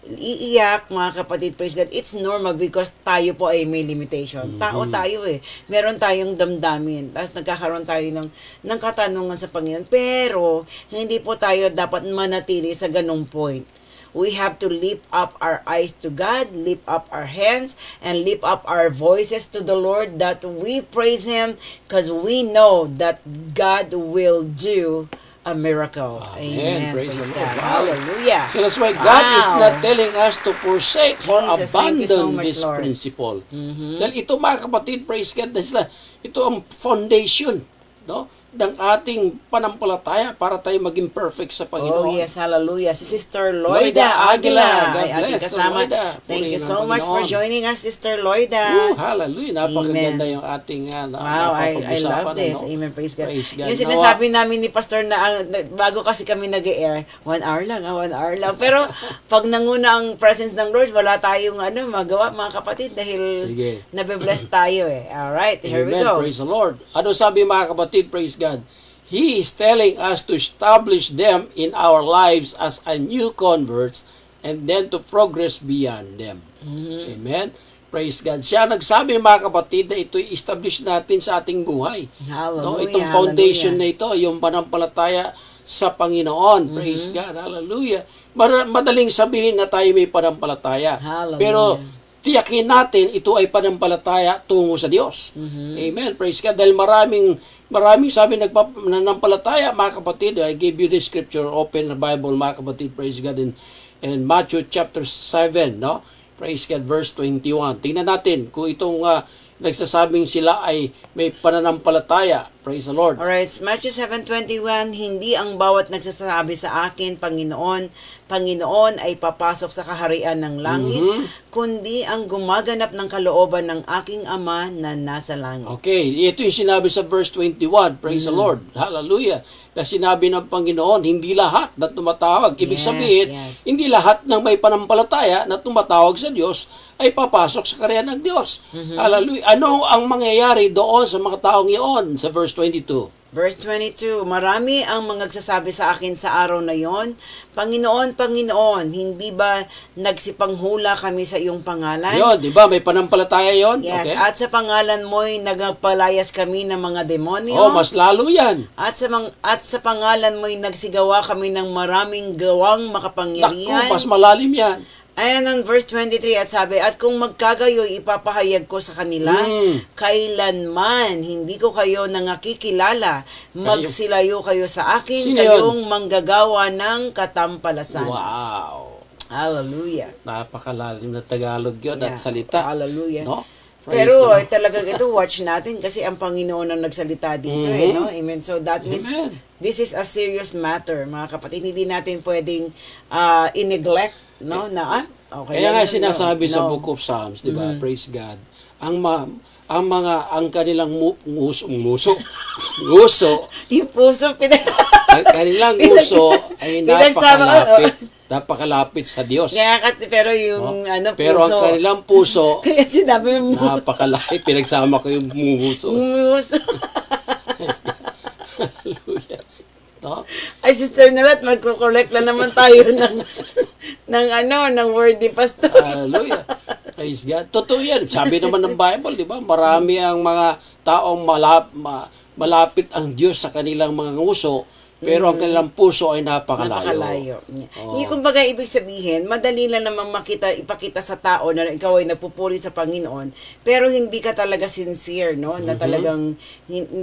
[SPEAKER 1] iiyak, mga kapatid, praise God. It's normal because tayo po ay may limitation. Tao tayo meron tayong damdamin. Tapos nagkakaroon tayo ng katanungan sa Panginoon. Pero, hindi po tayo dapat manatili sa ganung point. We have to lift up our eyes to God, lift up our hands, and lift up our voices to the Lord, that we praise Him because we know that God will do a miracle. Amen.
[SPEAKER 2] Praise the Lord.
[SPEAKER 1] Hallelujah.
[SPEAKER 2] So that's why God is not telling us to forsake or abandon this
[SPEAKER 1] Lord.
[SPEAKER 2] principle. Dahil ito, mga kapatid, praise God, ito ang foundation, no, ng ating panampalataya para tayo maging perfect sa Panginoon.
[SPEAKER 1] Oh yes, hallelujah. Si Sister Loida Aguila,
[SPEAKER 2] God
[SPEAKER 1] ating
[SPEAKER 2] bless,
[SPEAKER 1] kasama. Thank you so much for joining us, Sister Loida.
[SPEAKER 2] Hallelujah. Napakaganda yung ating
[SPEAKER 1] wow, I love this. Amen. Praise God.
[SPEAKER 2] Praise God.
[SPEAKER 1] Yung sinasabi namin ni Pastor na bago kasi kami nag-air, 1 hour lang. Pero pag nanguna ang presence ng Lord, wala tayong magawa, mga kapatid, dahil nabe-bless tayo Alright, here we go.
[SPEAKER 2] Praise the Lord. Ano sabi, mga kapatid? Praise God. He is telling us to establish them in our lives as a new converts and then to progress beyond them. Amen. Praise God. Siya nagsabi, mga kapatid, na ito'y establish natin sa ating buhay. No,
[SPEAKER 1] Hallelujah.
[SPEAKER 2] itong foundation
[SPEAKER 1] Hallelujah.
[SPEAKER 2] na ito, yung panampalataya sa Panginoon. Praise God. Hallelujah. Madaling sabihin na tayo may panampalataya.
[SPEAKER 1] Hallelujah.
[SPEAKER 2] Pero tiyakin natin ito ay panampalataya tungo sa Diyos. Amen. Praise God. Dahil maraming sabi nanampalataya, mga kapatid. I gave you the scripture, open the Bible, mga kapatid. Praise God. In Matthew chapter 7, no? Praise God, verse 21. Tingnan natin kung itong nagsasabing sila ay may pananampalataya. Praise the Lord.
[SPEAKER 1] Alright, Matthew 7:21, hindi ang bawat nagsasabi sa akin, Panginoon, Panginoon ay papasok sa kaharian ng langit, kundi ang gumaganap ng kalooban ng aking Ama na nasa langit.
[SPEAKER 2] Okay, ito yung sinabi sa verse 21. Praise the Lord. Hallelujah. Na sinabi ng Panginoon, hindi lahat na tumatawag. Ibig sabihin, hindi lahat ng may panampalataya na tumatawag sa Diyos ay papasok sa kaharian ng Diyos. Hallelujah. Ano ang mangyayari doon sa mga taong iyon? Sa verse 22.
[SPEAKER 1] Verse 22, marami ang magsasabi sa akin sa araw na yon, Panginoon, Panginoon, hindi ba nagsipanghula kami sa iyong pangalan?
[SPEAKER 2] Yun, di ba? May panampalataya yon.
[SPEAKER 1] Yes,
[SPEAKER 2] Okay.
[SPEAKER 1] at sa pangalan mo'y nagpalayas kami ng mga demonyo.
[SPEAKER 2] Oh, mas lalo yan.
[SPEAKER 1] At sa pangalan mo'y nagsigawa kami ng maraming gawang makapangyarihan.
[SPEAKER 2] Naku, mas malalim yan.
[SPEAKER 1] Ayan ang verse 23 at sabi, at kung magkagayo ipapahayag ko sa kanila, kailanman hindi ko kayo nangakikilala, magsilayo kayo sa akin,
[SPEAKER 2] Sino
[SPEAKER 1] kayong manggagawa ng katampalasan.
[SPEAKER 2] Wow.
[SPEAKER 1] Hallelujah.
[SPEAKER 2] Napakalalim na Tagalog yun
[SPEAKER 1] Yeah.
[SPEAKER 2] at salita.
[SPEAKER 1] Hallelujah.
[SPEAKER 2] No? Praise
[SPEAKER 1] Pero
[SPEAKER 2] the Lord.
[SPEAKER 1] talagang ito, watch natin kasi ang Panginoon ang nagsalita dito no? Amen. So that means
[SPEAKER 2] Amen.
[SPEAKER 1] this is a serious matter, mga kapatid. Hindi natin pwedeng i-neglect, no? Na, okay.
[SPEAKER 2] Kaya nga
[SPEAKER 1] lang,
[SPEAKER 2] sinasabi sa
[SPEAKER 1] no.
[SPEAKER 2] Book of Psalms, di ba? Praise God. Ang kanilang nguso,
[SPEAKER 1] Yung puso,
[SPEAKER 2] ang kanilang nguso ay napakalapit sa Diyos.
[SPEAKER 1] Kaya pero yung puso.
[SPEAKER 2] Pero ang kanilang puso,
[SPEAKER 1] kaya sinabi mo
[SPEAKER 2] napakalaki. Pinagsama ko yung puso.
[SPEAKER 1] puso.
[SPEAKER 2] Hallelujah. No?
[SPEAKER 1] Ay, Sister Nalat, magko-collect na naman tayo ng word ni Pastor.
[SPEAKER 2] Hallelujah. Praise God. Totoo yan. Sabi naman ng Bible, di ba? Marami ang mga taong malapit ang Diyos sa kanilang mga nguso, pero ang kanilang puso ay napakalayo.
[SPEAKER 1] Yung kumbaga, ibig sabihin, madali lang naman ipakita sa tao na ikaw ay nagpupuri sa Panginoon, pero hindi ka talaga sincere, no? Na talagang,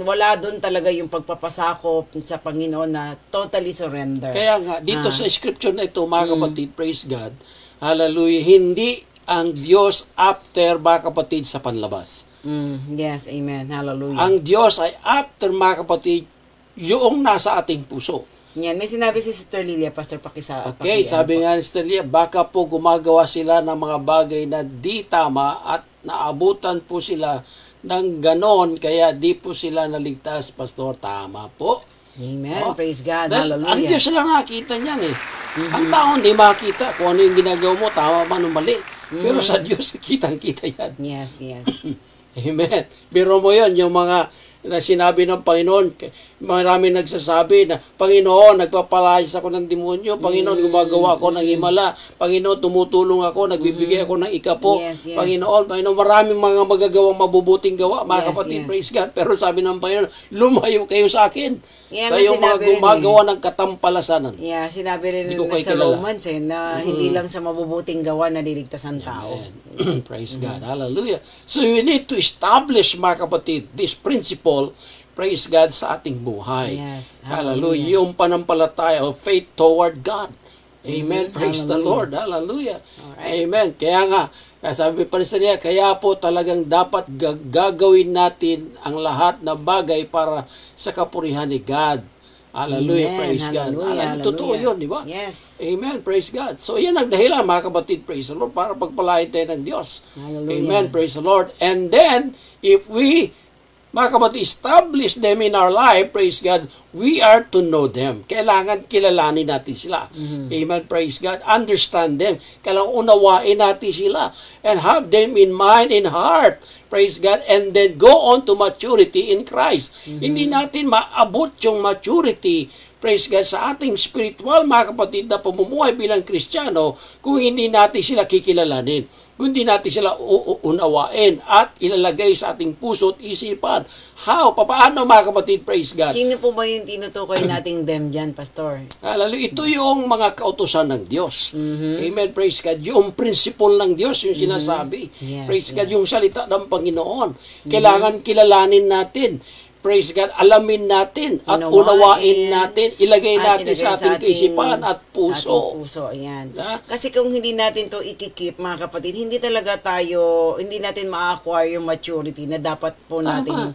[SPEAKER 1] wala doon talaga yung pagpapasakop sa Panginoon na totally surrender.
[SPEAKER 2] Kaya nga, dito sa scripture na ito, mga kapatid, praise God, hallelujah, hindi ang Diyos after, mga kapatid, sa panlabas.
[SPEAKER 1] Yes, amen, hallelujah.
[SPEAKER 2] Ang Diyos ay after, mga kapatid, yung nasa ating puso.
[SPEAKER 1] Yan, may sinabi si Sister Lilia, Pastor
[SPEAKER 2] Okay, sabi nga ni Sister Lilia, baka po gumagawa sila ng mga bagay na di tama at naabutan po sila ng ganon, kaya di po sila naligtas, Pastor. Tama po.
[SPEAKER 1] Amen, praise God,
[SPEAKER 2] Dahil
[SPEAKER 1] hallelujah.
[SPEAKER 2] ang Diyos lang nakita niyan eh. Ang tao hindi makita kung ano yung ginagawa mo, tama man o mali. Pero sa Diyos, kitang-kita yan.
[SPEAKER 1] Yes, yes.
[SPEAKER 2] Amen. Biro mo yun, yung mga na sinabi ng Panginoon, marami nagsasabi na, Panginoon, nagpapalayas ako ng demonyo, Panginoon, gumagawa ako ng himala, Panginoon, tumutulong ako, nagbibigay ako ng ikapo,
[SPEAKER 1] Yes, yes.
[SPEAKER 2] Panginoon, maraming mga magagawang mabubuting gawa, mga
[SPEAKER 1] Yes,
[SPEAKER 2] kapatid,
[SPEAKER 1] yes.
[SPEAKER 2] praise God, pero sabi ng Panginoon, lumayo kayo sa akin,
[SPEAKER 1] Yeah,
[SPEAKER 2] kayong mga
[SPEAKER 1] sinabi rin
[SPEAKER 2] gumagawa ng katampalasanan.
[SPEAKER 1] Yeah, sinabi rin
[SPEAKER 2] Hindi ko kayo
[SPEAKER 1] sa
[SPEAKER 2] kilala.
[SPEAKER 1] Romans na hindi lang sa mabubuting gawa naliligtas ang tao.
[SPEAKER 2] Amen. Praise God. Hallelujah. So we need to establish, mga kapatid, this principle, praise God, sa ating buhay.
[SPEAKER 1] Yes.
[SPEAKER 2] Hallelujah. Yung panampalataya of faith toward God. Amen. Praise the
[SPEAKER 1] Hallelujah.
[SPEAKER 2] Lord. Hallelujah.
[SPEAKER 1] Alright.
[SPEAKER 2] Amen. Kaya nga, sabi pa rin niya, kaya po talagang dapat gagawin natin ang lahat na bagay para sa kapurihan ni God. Hallelujah.
[SPEAKER 1] Amen.
[SPEAKER 2] Praise God.
[SPEAKER 1] Hallelujah.
[SPEAKER 2] Totoo yun, di ba?
[SPEAKER 1] Yes.
[SPEAKER 2] Amen. Praise God. So, yan ang dahilan, mga kapatid, praise the Lord, para pagpalain tayo ng Diyos.
[SPEAKER 1] Hallelujah.
[SPEAKER 2] Amen. Praise the Lord. And then, if we, mga kapatid, establish them in our life, praise God, we are to know them. Kailangan kilalanin natin sila. Amen. Praise God. Understand them. Kailangan unawain natin sila. And have them in mind, in heart. Praise God. And then go on to maturity in Christ. Hindi natin maabot yung maturity, praise God, sa ating spiritual, mga kapatid, na pamumuhay bilang Kristiyano kung hindi natin sila kikilalanin. kung di natin sila unawain at ilalagay sa ating puso at isipan. How? Paano mga kapatid? Praise God.
[SPEAKER 1] Sino po ba yung tinutukoy nating them dyan, Pastor?
[SPEAKER 2] Lalo, ito yung mga kautusan ng Diyos. Amen. Praise God. Yung principle ng Diyos, yung sinasabi.
[SPEAKER 1] Yes,
[SPEAKER 2] Praise God. Yung salita ng Panginoon. Kailangan kilalanin natin. Praise God, alamin natin at unawain natin, ilagay natin sa ating kaisipan at puso.
[SPEAKER 1] Ayan. Kasi kung hindi natin to ikikip, mga kapatid, hindi natin ma-acquire yung maturity na dapat po natin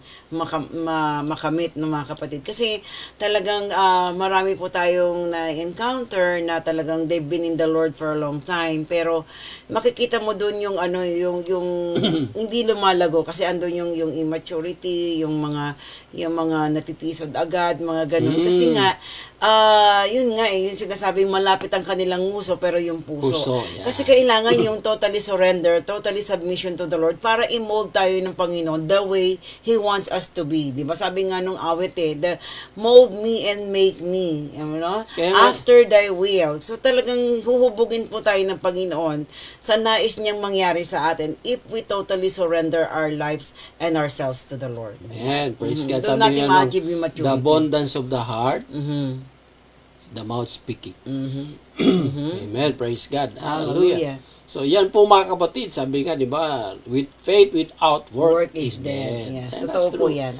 [SPEAKER 1] makamit, no, mga kapatid. Kasi talagang marami po tayong na-encounter na talagang they've been in the Lord for a long time, pero makikita mo dun yung yung hindi lumalago kasi andun yung immaturity, yung mga natitisod agad, mga ganun. Kasi nga, yun nga yung sinasabing malapit ang kanilang nguso pero yung puso.
[SPEAKER 2] Yeah.
[SPEAKER 1] Kasi kailangan yung totally surrender, totally submission to the Lord para i-mold tayo ng Panginoon the way He wants us to be. Diba? Sabi nga nung awit mold me and make me. You know? After thy will. So talagang huhubugin po tayo ng Panginoon sa nais niyang mangyari sa atin if we totally surrender our lives and ourselves to the Lord.
[SPEAKER 2] Amen. Praise God.
[SPEAKER 1] Doon
[SPEAKER 2] Sabi
[SPEAKER 1] natin ma-achieve yung maturity.
[SPEAKER 2] The abundance of the heart, the mouth speaking. Amen. Praise God. Hallelujah. So, yan po mga kapatid. Sabi nga, di ba, with faith without work is dead.
[SPEAKER 1] Yes, totoo po yan.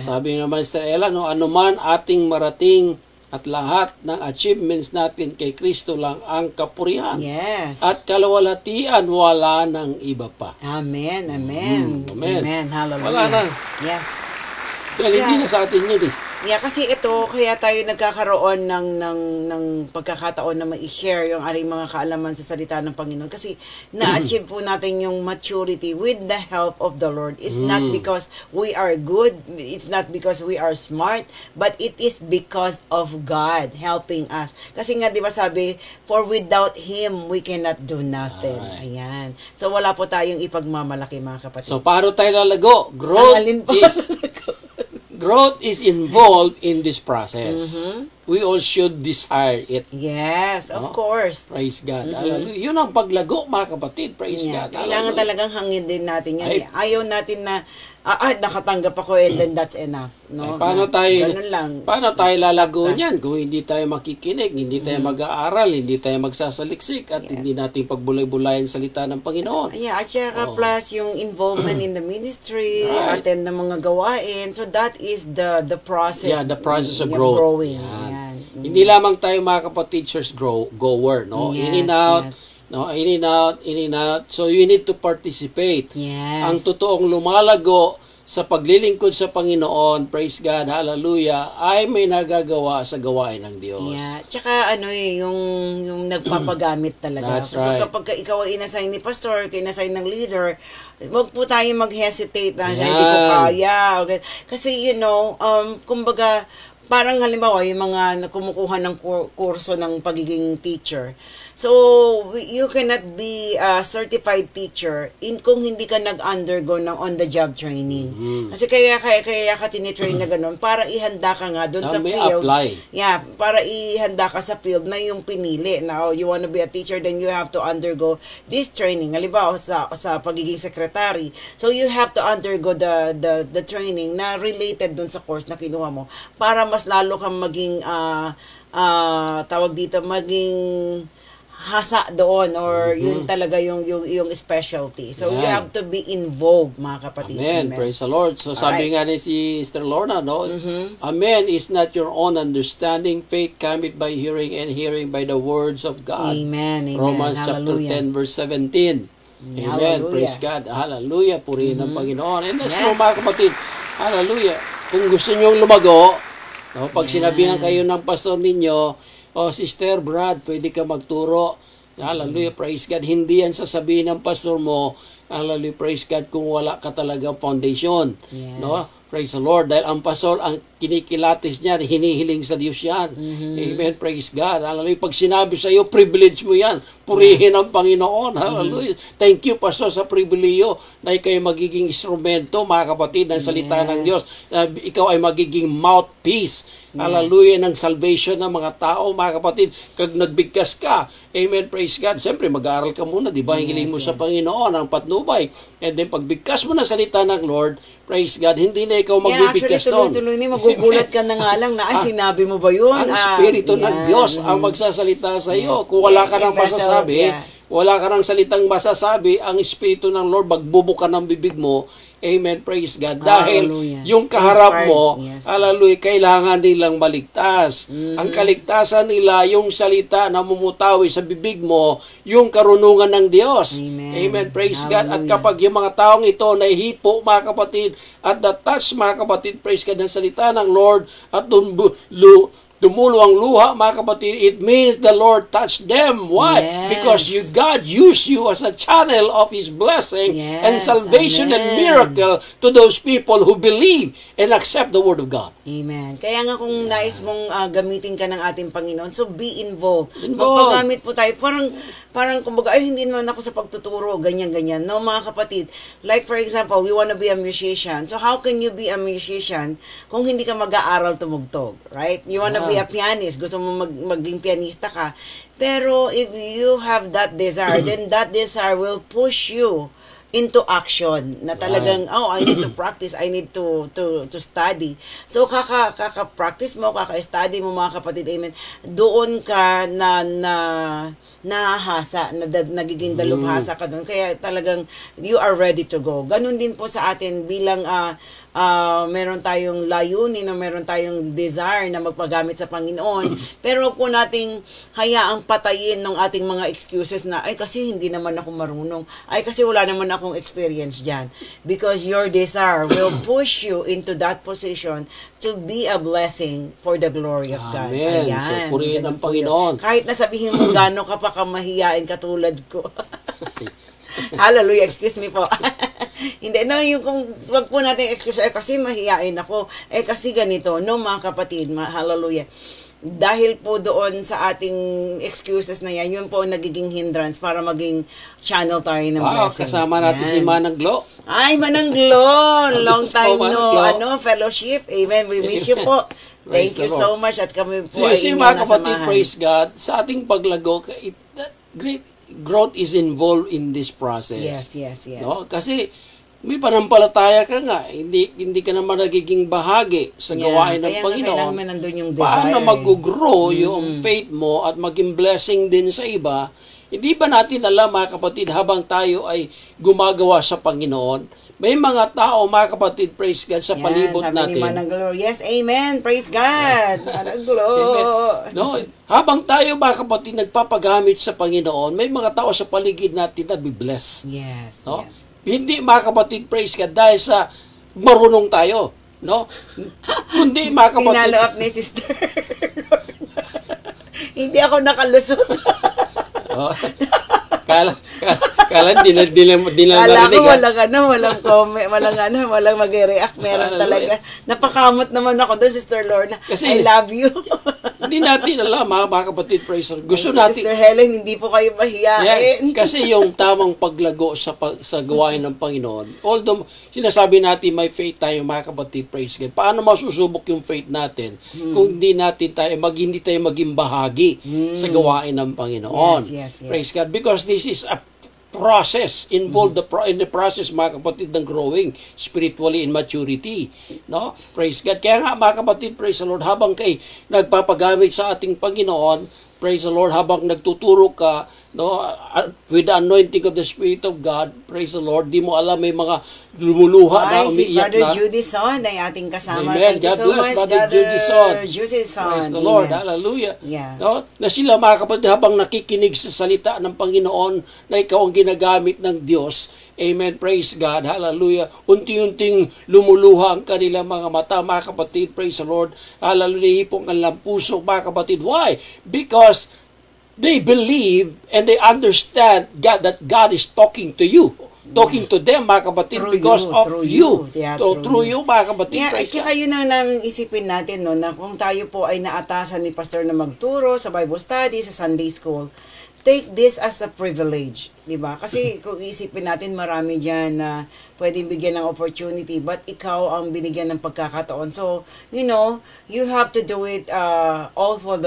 [SPEAKER 2] Sabi naman, Sister Ella, anuman ating marating at lahat ng achievements natin kay Kristo lang ang kapurihan.
[SPEAKER 1] Yes.
[SPEAKER 2] At kalawalhatian, wala nang iba pa.
[SPEAKER 1] Amen. Amen. Amen. Hallelujah.
[SPEAKER 2] Wala na.
[SPEAKER 1] Yes.
[SPEAKER 2] Dahil hindi na sa atin yun
[SPEAKER 1] kasi ito, kaya tayo nagkakaroon ng pagkakataon na ma-share yung ating mga kaalaman sa salita ng Panginoon. Kasi na-achieve po natin yung maturity with the help of the Lord. It's not because we are good, it's not because we are smart, but it is because of God helping us. Kasi nga, di ba sabi, for without Him, we cannot do nothing. Alright. Ayan. So, wala po tayong ipagmamalaki, mga kapatid.
[SPEAKER 2] So, paano tayo lalago? Growth is involved in this process. We all should desire it.
[SPEAKER 1] Yes, of course.
[SPEAKER 2] Praise God. Hallelujah. Yun ang paglago, mga kapatid. Praise God.
[SPEAKER 1] Kailangan talagang hangin din natin yan. Ayaw natin na, nakatanggap ako and then that's enough. No?
[SPEAKER 2] Paano tayo lalago niyan kung hindi tayo makikinig, hindi tayo mag-aaral, hindi tayo magsasaliksik, at hindi natin pagbulay-bulayan salita ng Panginoon.
[SPEAKER 1] At saka plus yung involvement in the ministry, attend ng mga gawain. So that is the process.
[SPEAKER 2] Yeah, the process of growing. Hindi lamang tayo mga kapatid church goer, no? In and out. No, in and out. So you need to participate.
[SPEAKER 1] Yes.
[SPEAKER 2] Ang totoong lumalago sa paglilingkod sa Panginoon, praise God, hallelujah, ay may nagagawa sa gawain ng Diyos.
[SPEAKER 1] Yeah. Tsaka yung nagpapagamit talaga.
[SPEAKER 2] That's
[SPEAKER 1] so
[SPEAKER 2] right.
[SPEAKER 1] kapag ikaw ay inassign ni pastor, inassign ng leader, wag po tayo mag-hesitate na hindi ko kaya. Okay. Kasi kumbaga, parang halimbawa, yung mga kumukuha ng kurso ng pagiging teacher. So, you cannot be a certified teacher kung hindi ka nag-undergo ng on-the-job training. Kasi kaya ka tinitrain na ganun para ihanda ka nga doon sa field.
[SPEAKER 2] Apply.
[SPEAKER 1] Yeah, para ihanda ka sa field na yung pinili. Now, you want to be a teacher, then you have to undergo this training. Halimbawa, sa pagiging secretary. So, you have to undergo the training na related doon sa course na kinuha mo para mas lalo kang maging, maging hasa doon or yun talaga yung specialty. So you have to be involved, mga kapatid.
[SPEAKER 2] Amen. Praise the Lord. So sabi nga ni si Sister Lorna, Amen is not your own understanding. Faith cometh by hearing and hearing by the words of God.
[SPEAKER 1] Amen.
[SPEAKER 2] Romans
[SPEAKER 1] Hallelujah.
[SPEAKER 2] chapter 10 verse 17. Amen.
[SPEAKER 1] Hallelujah.
[SPEAKER 2] Praise God. Hallelujah. Purihin ng Panginoon. And that's mga kapatid. Hallelujah. Kung gusto nyo lumago, pag sinabihan kayo ng pastor ninyo, Sister Brad, pwede ka magturo. Hallelujah, praise God. Hindi yan sasabihin ng pastor mo hallelujah, praise God, kung wala ka talagang foundation.
[SPEAKER 1] Yes.
[SPEAKER 2] No? Praise the Lord. Dahil ang pastor, ang kinikilatis niya, hinihiling sa Diyos yan. Amen. Praise God. Hallelujah. Pag sinabi sa iyo, privilege mo yan. Purihin ang Panginoon. Hallelujah. Thank you, pastor, sa pribilehyo na ikaw ay magiging instrumento, mga kapatid, ng salita ng Diyos. Ikaw ay magiging mouthpiece. Hallelujah, ng salvation ng mga tao, mga kapatid. Kag nagbigkas ka, amen, praise God. Siyempre, mag-aaral ka muna, di ba? Hingilin mo sa Panginoon ang patnubay. And then, pagbigkas mo ng salita ng Lord, praise God, hindi na ikaw magbibigkas doon.
[SPEAKER 1] Actually, tuloy-tuloy na, magugulat ka na nga lang na, sinabi mo ba yun?
[SPEAKER 2] Ang Espiritu ng Diyos ang magsasalita sa iyo. Kung wala ka ng masasabi, wala ka ng salitang masasabi, ang Espiritu ng Lord, magbubuka ng bibig mo. Amen, praise God. Dahil yung kaharap mo, hallelujah, kailangan nilang maligtas. Ang kaligtasan nila, yung salita na mumutawi sa bibig mo, yung karunungan ng Diyos. Amen, praise God. At kapag yung mga taong ito nahihipo, mga kapatid, at touch, mga kapatid, praise God, ng salita ng Lord, at tumulo ang luha, mga kapatid, it means the Lord touched them. Why? Because God used you as a channel of His blessing and salvation and miracle to those people who believe and accept the Word of God.
[SPEAKER 1] Amen. Kaya nga kung nais mong gamitin ka ng ating Panginoon, so be involved. Magpagamit po tayo. Parang kumbaga, ay hindi naman ako sa pagtuturo, ganyan-ganyan. No, mga kapatid. Like for example, we want to be a musician. So how can you be a musician kung hindi ka mag-aaral tumugtog? Right? You want to be a pianist. Gusto mo maging pianista ka. Pero if you have that desire, then that desire will push you into action na talagang I need to practice, I need to study. So kaka-practice mo, kaka-study mo, mga kapatid, amen. Doon ka nahasa, nagiging dalubhasa ka doon. Kaya talagang you are ready to go. Ganun din po sa atin bilang meron tayong layunin o meron tayong desire na magpagamit sa Panginoon. Pero po nating hayaang patayin ng ating mga excuses na, ay kasi hindi naman ako marunong. Ay kasi wala naman akong experience dyan. Because your desire will push you into that position to be a blessing for the glory of God.
[SPEAKER 2] Amen.
[SPEAKER 1] Ayan.
[SPEAKER 2] So, purihin ang Panginoon.
[SPEAKER 1] Kahit na sabihin mo gano'n ka pa kamahiyain katulad ko. Hallelujah, excuse me po. Hindi, no, yung kung wag po natin excuse, kasi mahiyain ako, kasi ganito, no, mga kapatid, hallelujah. Dahil po doon sa ating excuses na yan, yun po nagiging hindrance para maging channel tayo ng blessing.
[SPEAKER 2] Kasama natin si Manang Glo.
[SPEAKER 1] Ay, Manang Glo! Long time fellowship. Amen. We miss you po. Thank you so much at kami po ay inyong
[SPEAKER 2] mga kapatid,
[SPEAKER 1] nasamahan.
[SPEAKER 2] praise God, sa ating paglago, great growth is involved in this process.
[SPEAKER 1] Yes.
[SPEAKER 2] No? Kasi may panampalataya ka nga, hindi ka naman nagiging bahagi sa gawain ng Panginoon.
[SPEAKER 1] Yung
[SPEAKER 2] paano mag-grow yung faith mo at maging blessing din sa iba? Hindi ba natin alam, mga kapatid, habang tayo ay gumagawa sa Panginoon, may mga tao, mga kapatid, praise God, sa palibot natin.
[SPEAKER 1] Yes, amen. Praise God.
[SPEAKER 2] No, habang tayo, mga kapatid, nagpapagamit sa Panginoon, may mga tao sa paligid natin na be-bless.
[SPEAKER 1] Yes,
[SPEAKER 2] no? Hindi, mga kapatid, praise God, dahil sa marunong tayo. No? Kundi, mga kapatid...
[SPEAKER 1] Pinalo up ni sister. Hindi ako nakalusot. Kala ko walang comment, walang mag-react. Meron talaga. Napakamot naman ako doon, Sister Lorna. Kasi, I love you.
[SPEAKER 2] Hindi natin alam, mga kapatid, praise God. Gusto natin.
[SPEAKER 1] Sister Helen, hindi po kayo mahiyain.
[SPEAKER 2] Kasi yung tamang paglago sa gawain ng Panginoon, although sinasabi natin may faith tayo, mga kapatid, praise God. Paano masusubok yung faith natin kung hindi tayo maging bahagi sa gawain ng Panginoon?
[SPEAKER 1] Yes.
[SPEAKER 2] Praise God. Because this is a process involved in the process, mga kapatid, ng growing spiritually in maturity, no? Praise God. Kaya nga, mga kapatid, praise the Lord, habang kay nagpapagamit sa ating Panginoon, praise the Lord, habang nagtuturo ka, no, with the anointing of the Spirit of God, praise the Lord, di mo alam, may mga lumuluha na umiiyak
[SPEAKER 1] si Brother
[SPEAKER 2] na.
[SPEAKER 1] Judy Son ay ating kasama.
[SPEAKER 2] Amen. God bless Brother Judy Son. Praise the Lord. Hallelujah. No? Na sila, mga kapatid, habang nakikinig sa salita ng Panginoon na ikaw ang ginagamit ng Diyos, amen, praise God, hallelujah, unti-unting lumuluha ang kanilang mga mata, mga kapatid, praise the Lord, hallelujah, hipong kanilang puso, mga kapatid. Why? Because they believe and they understand that God is talking to you. talking to them, mga kapatid,
[SPEAKER 1] Through
[SPEAKER 2] because
[SPEAKER 1] you,
[SPEAKER 2] of
[SPEAKER 1] through
[SPEAKER 2] you.
[SPEAKER 1] you. Yeah,
[SPEAKER 2] So,
[SPEAKER 1] through
[SPEAKER 2] through
[SPEAKER 1] you.
[SPEAKER 2] you, mga kapatid,
[SPEAKER 1] Yeah, at
[SPEAKER 2] praise God.
[SPEAKER 1] saka yun ang nang isipin natin, no, na kung tayo po ay naatasan ni Pastor na magturo sa Bible study, sa Sunday School, take this as a privilege, di ba? Kasi kung isipin natin, marami dyan na pwedeng bigyan ng opportunity, but ikaw ang binigyan ng pagkakataon. So, you know, you have to do it all for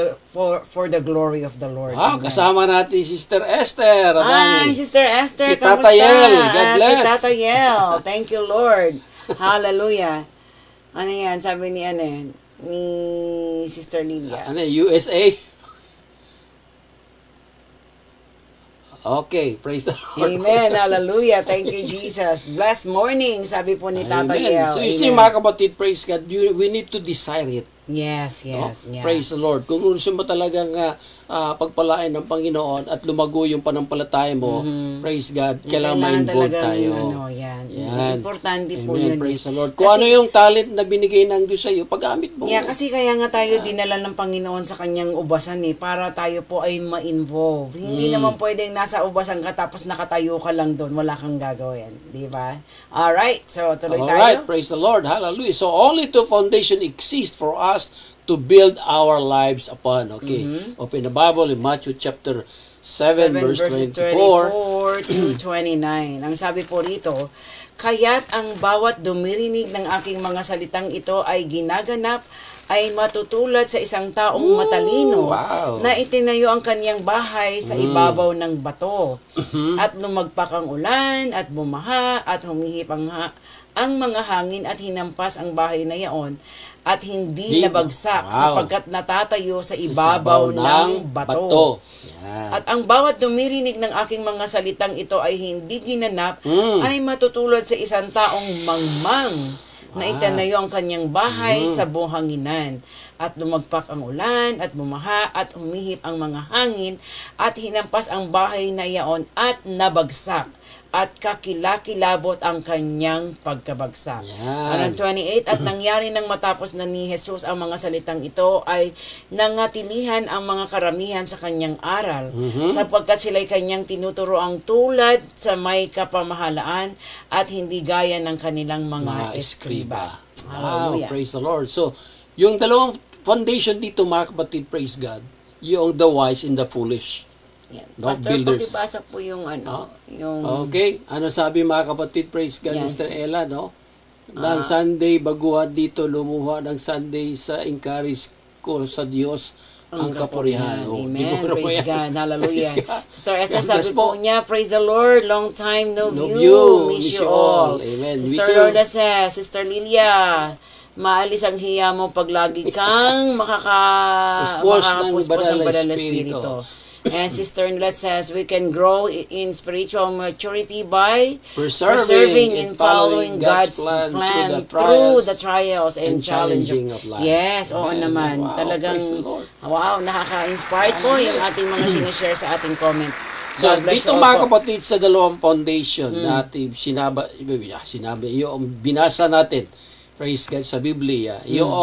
[SPEAKER 1] the glory of the Lord.
[SPEAKER 2] Wow,
[SPEAKER 1] Amen.
[SPEAKER 2] kasama natin si Sister Esther.
[SPEAKER 1] Hi, Sister Esther,
[SPEAKER 2] Si
[SPEAKER 1] kamusta?
[SPEAKER 2] Tata Yel, God bless.
[SPEAKER 1] Si Tata Yel, thank you Lord. Hallelujah. Ano yan, sabi ni ni Sister Lilia.
[SPEAKER 2] Ano, USA? Okay, praise the Lord.
[SPEAKER 1] Amen, hallelujah, thank you Jesus. Blessed morning, sabi po ni Tata
[SPEAKER 2] Amen.
[SPEAKER 1] Yel.
[SPEAKER 2] So you see,
[SPEAKER 1] Amen.
[SPEAKER 2] mga kapatid, praise God, we need to desire it.
[SPEAKER 1] Yes,
[SPEAKER 2] No?
[SPEAKER 1] yes, yeah.
[SPEAKER 2] Praise the Lord. Kung gusto mo talagang pagpalain ng Panginoon at lumago yung panampalataya mo, praise God, kailangan ma-involve
[SPEAKER 1] talagang,
[SPEAKER 2] tayo.
[SPEAKER 1] Yan.
[SPEAKER 2] Yan.
[SPEAKER 1] Importante po
[SPEAKER 2] Amen.
[SPEAKER 1] yun.
[SPEAKER 2] Praise the Lord. Kung ano yung talent na binigay ng Diyos sa iyo, paggamit mo.
[SPEAKER 1] Yeah, kasi kaya nga tayo dinala ng Panginoon sa kanyang ubasan para tayo po ay ma-involve. Hindi naman pwedeng nasa ubasan ka tapos nakatayo ka lang doon, wala kang gagawin. Di ba? Alright, so tuloy tayo.
[SPEAKER 2] Alright, praise the Lord. Hallelujah. So only two foundation exist for us to build our lives upon. Okay. Open the Bible in Matthew chapter 7 verse 24.
[SPEAKER 1] to 29. Ang sabi po rito, kaya't ang bawat dumirinig ng aking mga salitang ito ay ginaganap, ay matutulad sa isang taong matalino
[SPEAKER 2] wow.
[SPEAKER 1] na itinayo ang kanyang bahay sa ibabaw ng bato. At lumagpak ang ulan at bumaha at humihip ang mga hangin at hinampas ang bahay na yaon at hindi nabagsak sapagkat natatayo sa ibabaw ng bato.
[SPEAKER 2] Yeah.
[SPEAKER 1] At ang bawat dumirinig ng aking mga salitang ito ay hindi ginanap ay matutulad sa isang taong mangmang na itanayo ang kanyang bahay sa buhanginan. At lumagpak ang ulan at bumaha at humihip ang mga hangin at hinampas ang bahay na yaon at nabagsak at kakilakilabot ang kanyang pagkabagsak.
[SPEAKER 2] Yan.
[SPEAKER 1] Anong 28, at nangyari nang matapos na ni Jesus ang mga salitang ito ay nangatilihan ang mga karamihan sa kanyang aral sapagkat sila'y kanyang tinuturo ang tulad sa may kapamahalaan at hindi gaya ng kanilang mga eskriba.
[SPEAKER 2] Wow,
[SPEAKER 1] Hallelujah.
[SPEAKER 2] praise the Lord. So, yung dalawang foundation dito, mga kapatid, praise God, yung the wise and the foolish.
[SPEAKER 1] Yan.
[SPEAKER 2] No,
[SPEAKER 1] Pastor,
[SPEAKER 2] builders.
[SPEAKER 1] pakibasa po yung yung...
[SPEAKER 2] Okay, ano sabi mga kapatid, praise God,
[SPEAKER 1] Yes.
[SPEAKER 2] Mr. Ella, no? Nang Sunday, baguhan dito, lumuha ng Sunday sa encourage ko sa Diyos ang kapurihan. Oh,
[SPEAKER 1] Amen.
[SPEAKER 2] siguro po
[SPEAKER 1] Praise
[SPEAKER 2] yan.
[SPEAKER 1] God. Hallelujah.
[SPEAKER 2] Praise God.
[SPEAKER 1] Sister Esther,
[SPEAKER 2] God
[SPEAKER 1] sabi
[SPEAKER 2] bless
[SPEAKER 1] po niya, praise the Lord. Long time no view. Miss you all.
[SPEAKER 2] Amen.
[SPEAKER 1] Sister
[SPEAKER 2] We too.
[SPEAKER 1] Lorda says, Sister Lilia, maalis ang hiya mo pag lagi kang
[SPEAKER 2] Puspos ng
[SPEAKER 1] makakapuspos
[SPEAKER 2] banal
[SPEAKER 1] ng
[SPEAKER 2] na
[SPEAKER 1] banal na
[SPEAKER 2] espiritu.
[SPEAKER 1] espiritu. And Sister Nlet says, we can grow in spiritual maturity by
[SPEAKER 2] Preserving
[SPEAKER 1] and
[SPEAKER 2] and
[SPEAKER 1] following God's plan through the trials and
[SPEAKER 2] challenging
[SPEAKER 1] challenges
[SPEAKER 2] of life.
[SPEAKER 1] Yes, oo
[SPEAKER 2] Amen.
[SPEAKER 1] naman.
[SPEAKER 2] Wow,
[SPEAKER 1] Talagang,
[SPEAKER 2] praise the Lord.
[SPEAKER 1] wow, nakaka-inspired po yung ating mga sinishare sa ating comment.
[SPEAKER 2] So,
[SPEAKER 1] God bless
[SPEAKER 2] dito
[SPEAKER 1] you all
[SPEAKER 2] mga
[SPEAKER 1] po.
[SPEAKER 2] kapatid, sa dalawang foundation natin, sinabi, yung binasa natin, praise God, sa Biblia, yung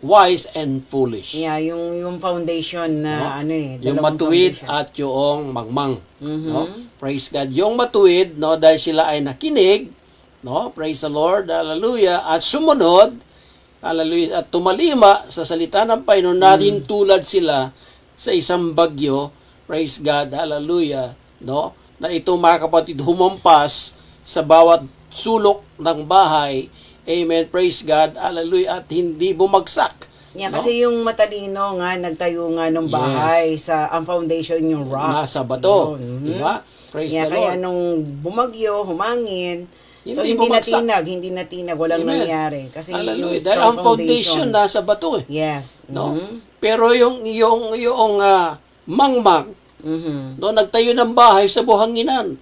[SPEAKER 2] wise and foolish.
[SPEAKER 1] Yeah, yung foundation na
[SPEAKER 2] Yung
[SPEAKER 1] dalawang
[SPEAKER 2] matuwid
[SPEAKER 1] foundation.
[SPEAKER 2] at yung mangmang. No? Praise God. Yung matuwid, no, dahil sila ay nakinig, no? Praise the Lord, hallelujah, at sumunod, hallelujah, at tumalima sa salita ng Panginoon, natin tulad sila sa isang bagyo, praise God, hallelujah, no? Na ito mga kapatid, humampas sa bawat sulok ng bahay. Amen. Praise God. Hallelujah. At hindi bumagsak.
[SPEAKER 1] Yeah,
[SPEAKER 2] no?
[SPEAKER 1] kasi yung matalino nga, nagtayo nga ng bahay sa ang foundation yung rock.
[SPEAKER 2] Nasa bato.
[SPEAKER 1] Yun.
[SPEAKER 2] Diba? Praise
[SPEAKER 1] Yeah,
[SPEAKER 2] the Lord.
[SPEAKER 1] kaya nung bumagyo, humangin, so hindi
[SPEAKER 2] bumagsak.
[SPEAKER 1] natinag, walang
[SPEAKER 2] Amen.
[SPEAKER 1] nangyari. Kasi
[SPEAKER 2] Hallelujah.
[SPEAKER 1] yung
[SPEAKER 2] Dahil
[SPEAKER 1] strong
[SPEAKER 2] ang foundation nasa bato eh.
[SPEAKER 1] Yes.
[SPEAKER 2] No? Pero yung mangmang, no, nagtayo ng bahay sa buhanginan.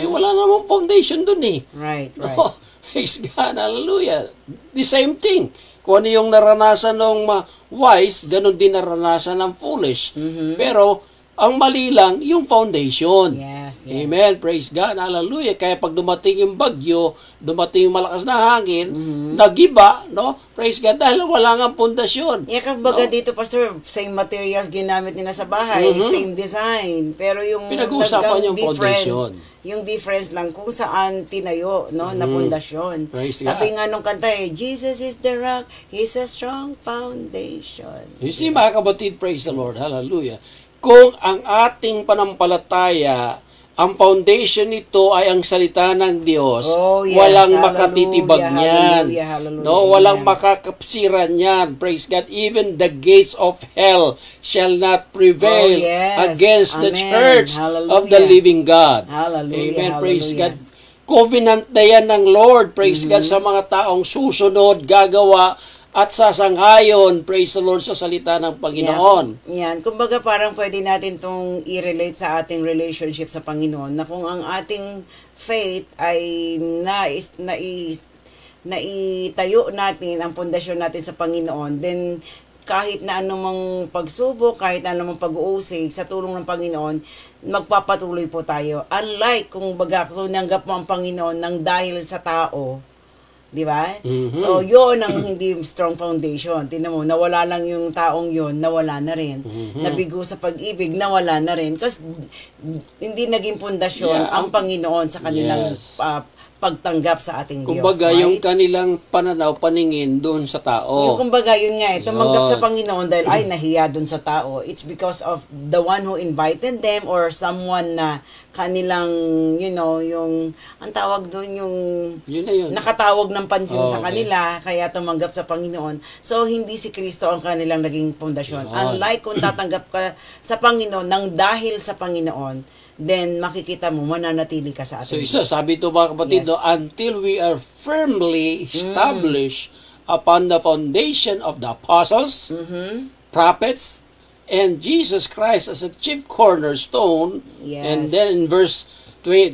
[SPEAKER 2] Eh wala namang foundation dun eh.
[SPEAKER 1] Right.
[SPEAKER 2] No? Praise God, hallelujah. The same thing. Kung ano yung naranasan ng wise, ganun din naranasan ng foolish. Pero, Ang mali lang, yung foundation.
[SPEAKER 1] Yes.
[SPEAKER 2] Amen. Praise God. Hallelujah. Kaya pag dumating yung bagyo, dumating yung malakas na hangin, nagiba, no? Praise God. Dahil wala nga pundasyon.
[SPEAKER 1] Kumbaga dito, Pastor, same materials ginamit nila sa bahay, same design. Pero yung
[SPEAKER 2] pinag-uusapan yung foundation.
[SPEAKER 1] Yung difference lang kung saan tinayo, no, na pundasyon. Sabi nga nung kanta Jesus is the rock, He's a strong foundation.
[SPEAKER 2] You see, mga kabatid, praise the Lord. Hallelujah. Kung ang ating panampalataya, ang foundation nito ay ang salita ng Diyos, walang makatitibag niyan. No, walang makakapsiran niyan. Praise God. Even the gates of hell shall not prevail against the church of the living God. Amen. Praise God. Covenant na yan ng Lord. Praise God sa mga taong susunod, gagawa, at sasanghayon, praise the Lord, sa salita ng Panginoon.
[SPEAKER 1] Yan. Kumbaga parang pwede natin itong i-relate sa ating relationship sa Panginoon, na kung ang ating faith ay naitayo natin, ang pundasyon natin sa Panginoon, then kahit na anumang pagsubok, kahit na anumang pag-uusig, sa tulong ng Panginoon, magpapatuloy po tayo. Unlike kung nanggap mo ang Panginoon ng dahil sa tao, di ba? So, yun ang hindi strong foundation. Tingnan mo, nawala lang yung taong yun, nawala na rin. Nabigo sa pag-ibig, nawala na rin. Kasi hindi naging pundasyon ang Panginoon sa kanilang pagtanggap sa ating Diyos.
[SPEAKER 2] Kumbaga, yung kanilang pananaw, paningin doon sa tao.
[SPEAKER 1] Yung kumbaga, yun nga, tumanggap sa Panginoon dahil ay nahiya doon sa tao. It's because of the one who invited them or someone na kanilang, yung, ang tawag doon, yung nakatawag ng pansin sa kanila, kaya tumanggap sa Panginoon. So, hindi si Kristo ang kanilang naging pundasyon. Unlike kung tatanggap ka sa Panginoon nang dahil sa Panginoon, then makikita mo, mananatili ka sa ating
[SPEAKER 2] So, sabi ito mga kapatid, until we are firmly established upon the foundation of the apostles, prophets, and Jesus Christ as a chief cornerstone. And then in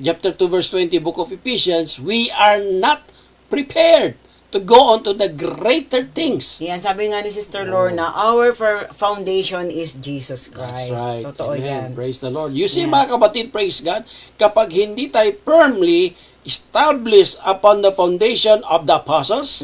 [SPEAKER 2] chapter 2, verse 20, book of Ephesians, we are not prepared to go on to the greater things.
[SPEAKER 1] Yan, sabi nga ni Sister Lorna, our foundation is Jesus Christ.
[SPEAKER 2] That's right.
[SPEAKER 1] Totoo yan.
[SPEAKER 2] Praise the Lord. You see, mga kapatid, praise God, kapag hindi tayo firmly established upon the foundation of the apostles,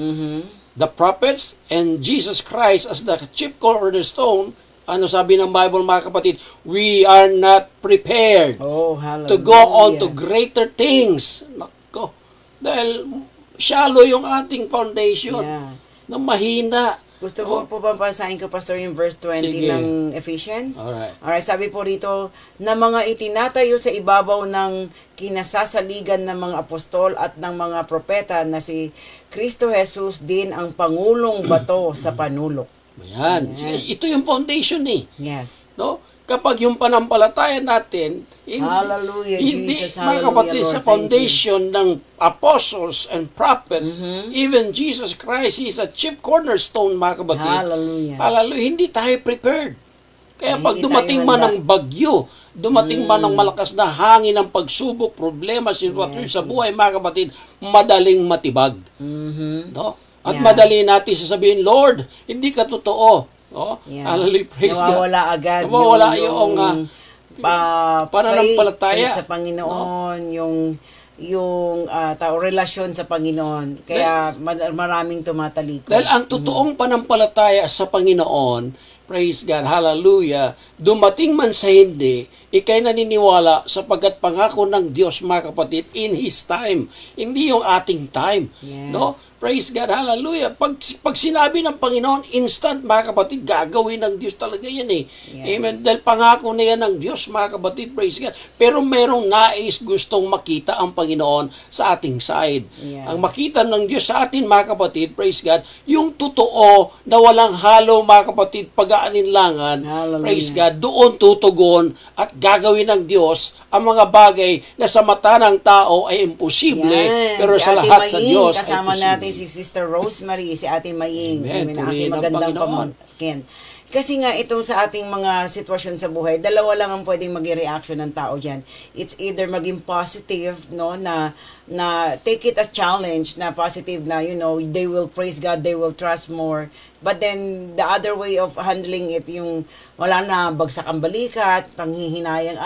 [SPEAKER 2] the prophets, and Jesus Christ as the chief cornerstone, ano sabi ng Bible, mga kapatid? We are not prepared to go on to greater things. Nako. Dahil shallow yung ating foundation na mahina.
[SPEAKER 1] Gusto mo po ba basahin ko, Pastor, yung verse 20 ng Ephesians? Alright, sabi po rito, na mga itinatayo sa ibabaw ng kinasasaligan ng mga apostol at ng mga propeta na si Kristo Jesus din ang pangulong bato sa panulok.
[SPEAKER 2] Ayan. Ito yung foundation
[SPEAKER 1] Yes.
[SPEAKER 2] No? Kapag yung panampalataya natin,
[SPEAKER 1] hallelujah,
[SPEAKER 2] hindi,
[SPEAKER 1] Jesus,
[SPEAKER 2] mga kapatid, sa foundation ng apostles and prophets, even Jesus Christ is a chief cornerstone, mga kapatid.
[SPEAKER 1] Hallelujah.
[SPEAKER 2] Hallelujah. Hindi tayo prepared. Kaya pag dumating man ng bagyo, dumating man ng malakas na hangin ng pagsubok, problema, sitwasyon sa buhay, mga kapatid, madaling matibag. No? At madali natin sasabihin, Lord, hindi ka totoo. Hallelujah, praise God.
[SPEAKER 1] Nawawala agad
[SPEAKER 2] yung pananampalataya
[SPEAKER 1] sa Panginoon, yung relasyon sa Panginoon. Kaya maraming tumatalikod.
[SPEAKER 2] Dahil ang totoong panampalataya sa Panginoon, praise God, hallelujah, dumating man sa hindi, ikay naniniwala sapagkat pangako ng Diyos, mga kapatid, in His time. Hindi yung ating time. No? Praise God, hallelujah. Pag sinabi ng Panginoon, instant, mga kapatid, gagawin ng Diyos talaga yan Amen. Dahil pangako na yan ng Diyos, mga kapatid, praise God. Pero merong nais gustong makita ang Panginoon sa ating side. Ang makita ng Diyos sa atin, mga kapatid, praise God, yung totoo na walang halo, mga kapatid, pag-aalinlangan, praise God, doon tutugon at gagawin ng Diyos ang mga bagay na sa mata ng tao ay imposible, pero sa lahat sa Diyos ay
[SPEAKER 1] kasama
[SPEAKER 2] posible.
[SPEAKER 1] natin si Sister Rosemary, si Ate Maying.
[SPEAKER 2] Amen.
[SPEAKER 1] Ating magandang pamangkin. Kasi nga ito sa ating mga sitwasyon sa buhay, dalawa lang ang pwedeng maging reaction ng tao diyan. It's either maging positive, no, na take it as challenge, na positive na, they will praise God, they will trust more. But then the other way of handling it, yung wala na, bagsak ang balikat, panghihinayang,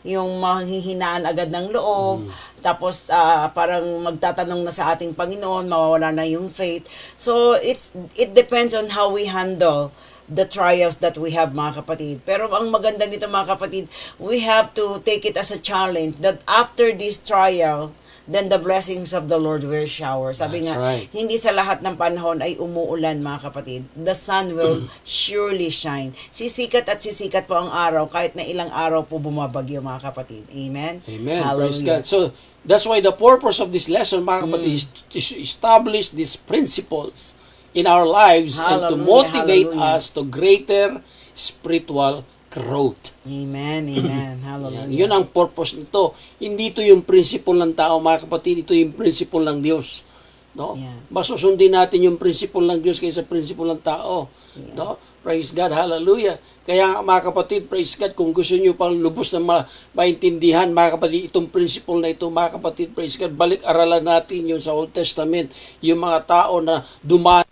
[SPEAKER 1] yung manghihinaan agad ng loob, tapos parang magtatanong na sa ating Panginoon, mawawala na yung faith. So it depends on how we handle the trials that we have, mga kapatid. Pero ang maganda nito, mga kapatid, we have to take it as a challenge that after this trial, then the blessings of the Lord will shower. Sabi
[SPEAKER 2] That's
[SPEAKER 1] nga,
[SPEAKER 2] right.
[SPEAKER 1] hindi sa lahat ng panahon ay umuulan, mga kapatid. The sun will surely shine. Sisikat at sisikat po ang araw, kahit na ilang araw po bumabagyo, mga kapatid. Amen?
[SPEAKER 2] Amen.
[SPEAKER 1] Hallelujah.
[SPEAKER 2] Praise God. So, that's why the purpose of this lesson, mga kapatid, is to establish these principles in our lives and to
[SPEAKER 1] Hallelujah,
[SPEAKER 2] motivate
[SPEAKER 1] hallelujah.
[SPEAKER 2] us to greater spiritual growth.
[SPEAKER 1] Amen, amen. Hallelujah.
[SPEAKER 2] Yun ang purpose nito. Hindi ito yung principle ng tao, mga kapatid. Ito yung principle ng Diyos. No?
[SPEAKER 1] Yeah.
[SPEAKER 2] Mas susundin natin yung principle ng Diyos kaysa principle ng tao.
[SPEAKER 1] Yeah.
[SPEAKER 2] No? Praise God. Hallelujah. Kaya mga kapatid, praise God, kung gusto nyo pang lubos na maintindihan, mga kapatid, itong principle na ito, mga kapatid, praise God, balik-aralan natin yung sa Old Testament, yung mga tao na dumaan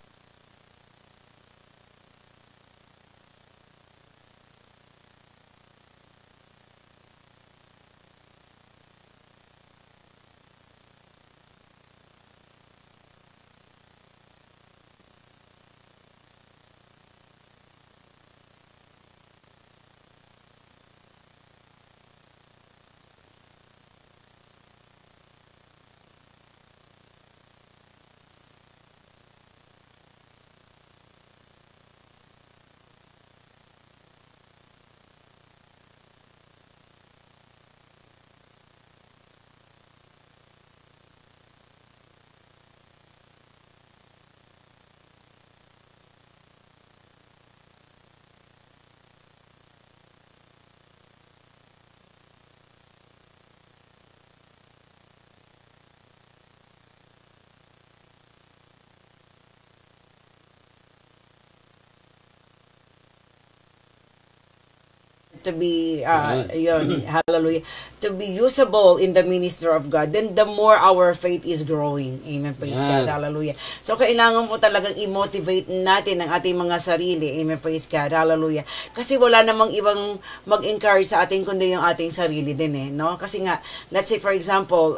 [SPEAKER 1] to be yun, hallelujah, to be usable in the ministry of God, then the more our faith is growing. Amen, praise God, hallelujah. So kailangan po talagang i-motivate natin ang ating mga sarili. Amen, praise God, hallelujah. Kasi wala namang ibang mag-encourage sa atin kundi yung ating sarili din, no? Kasi nga, let's say for example,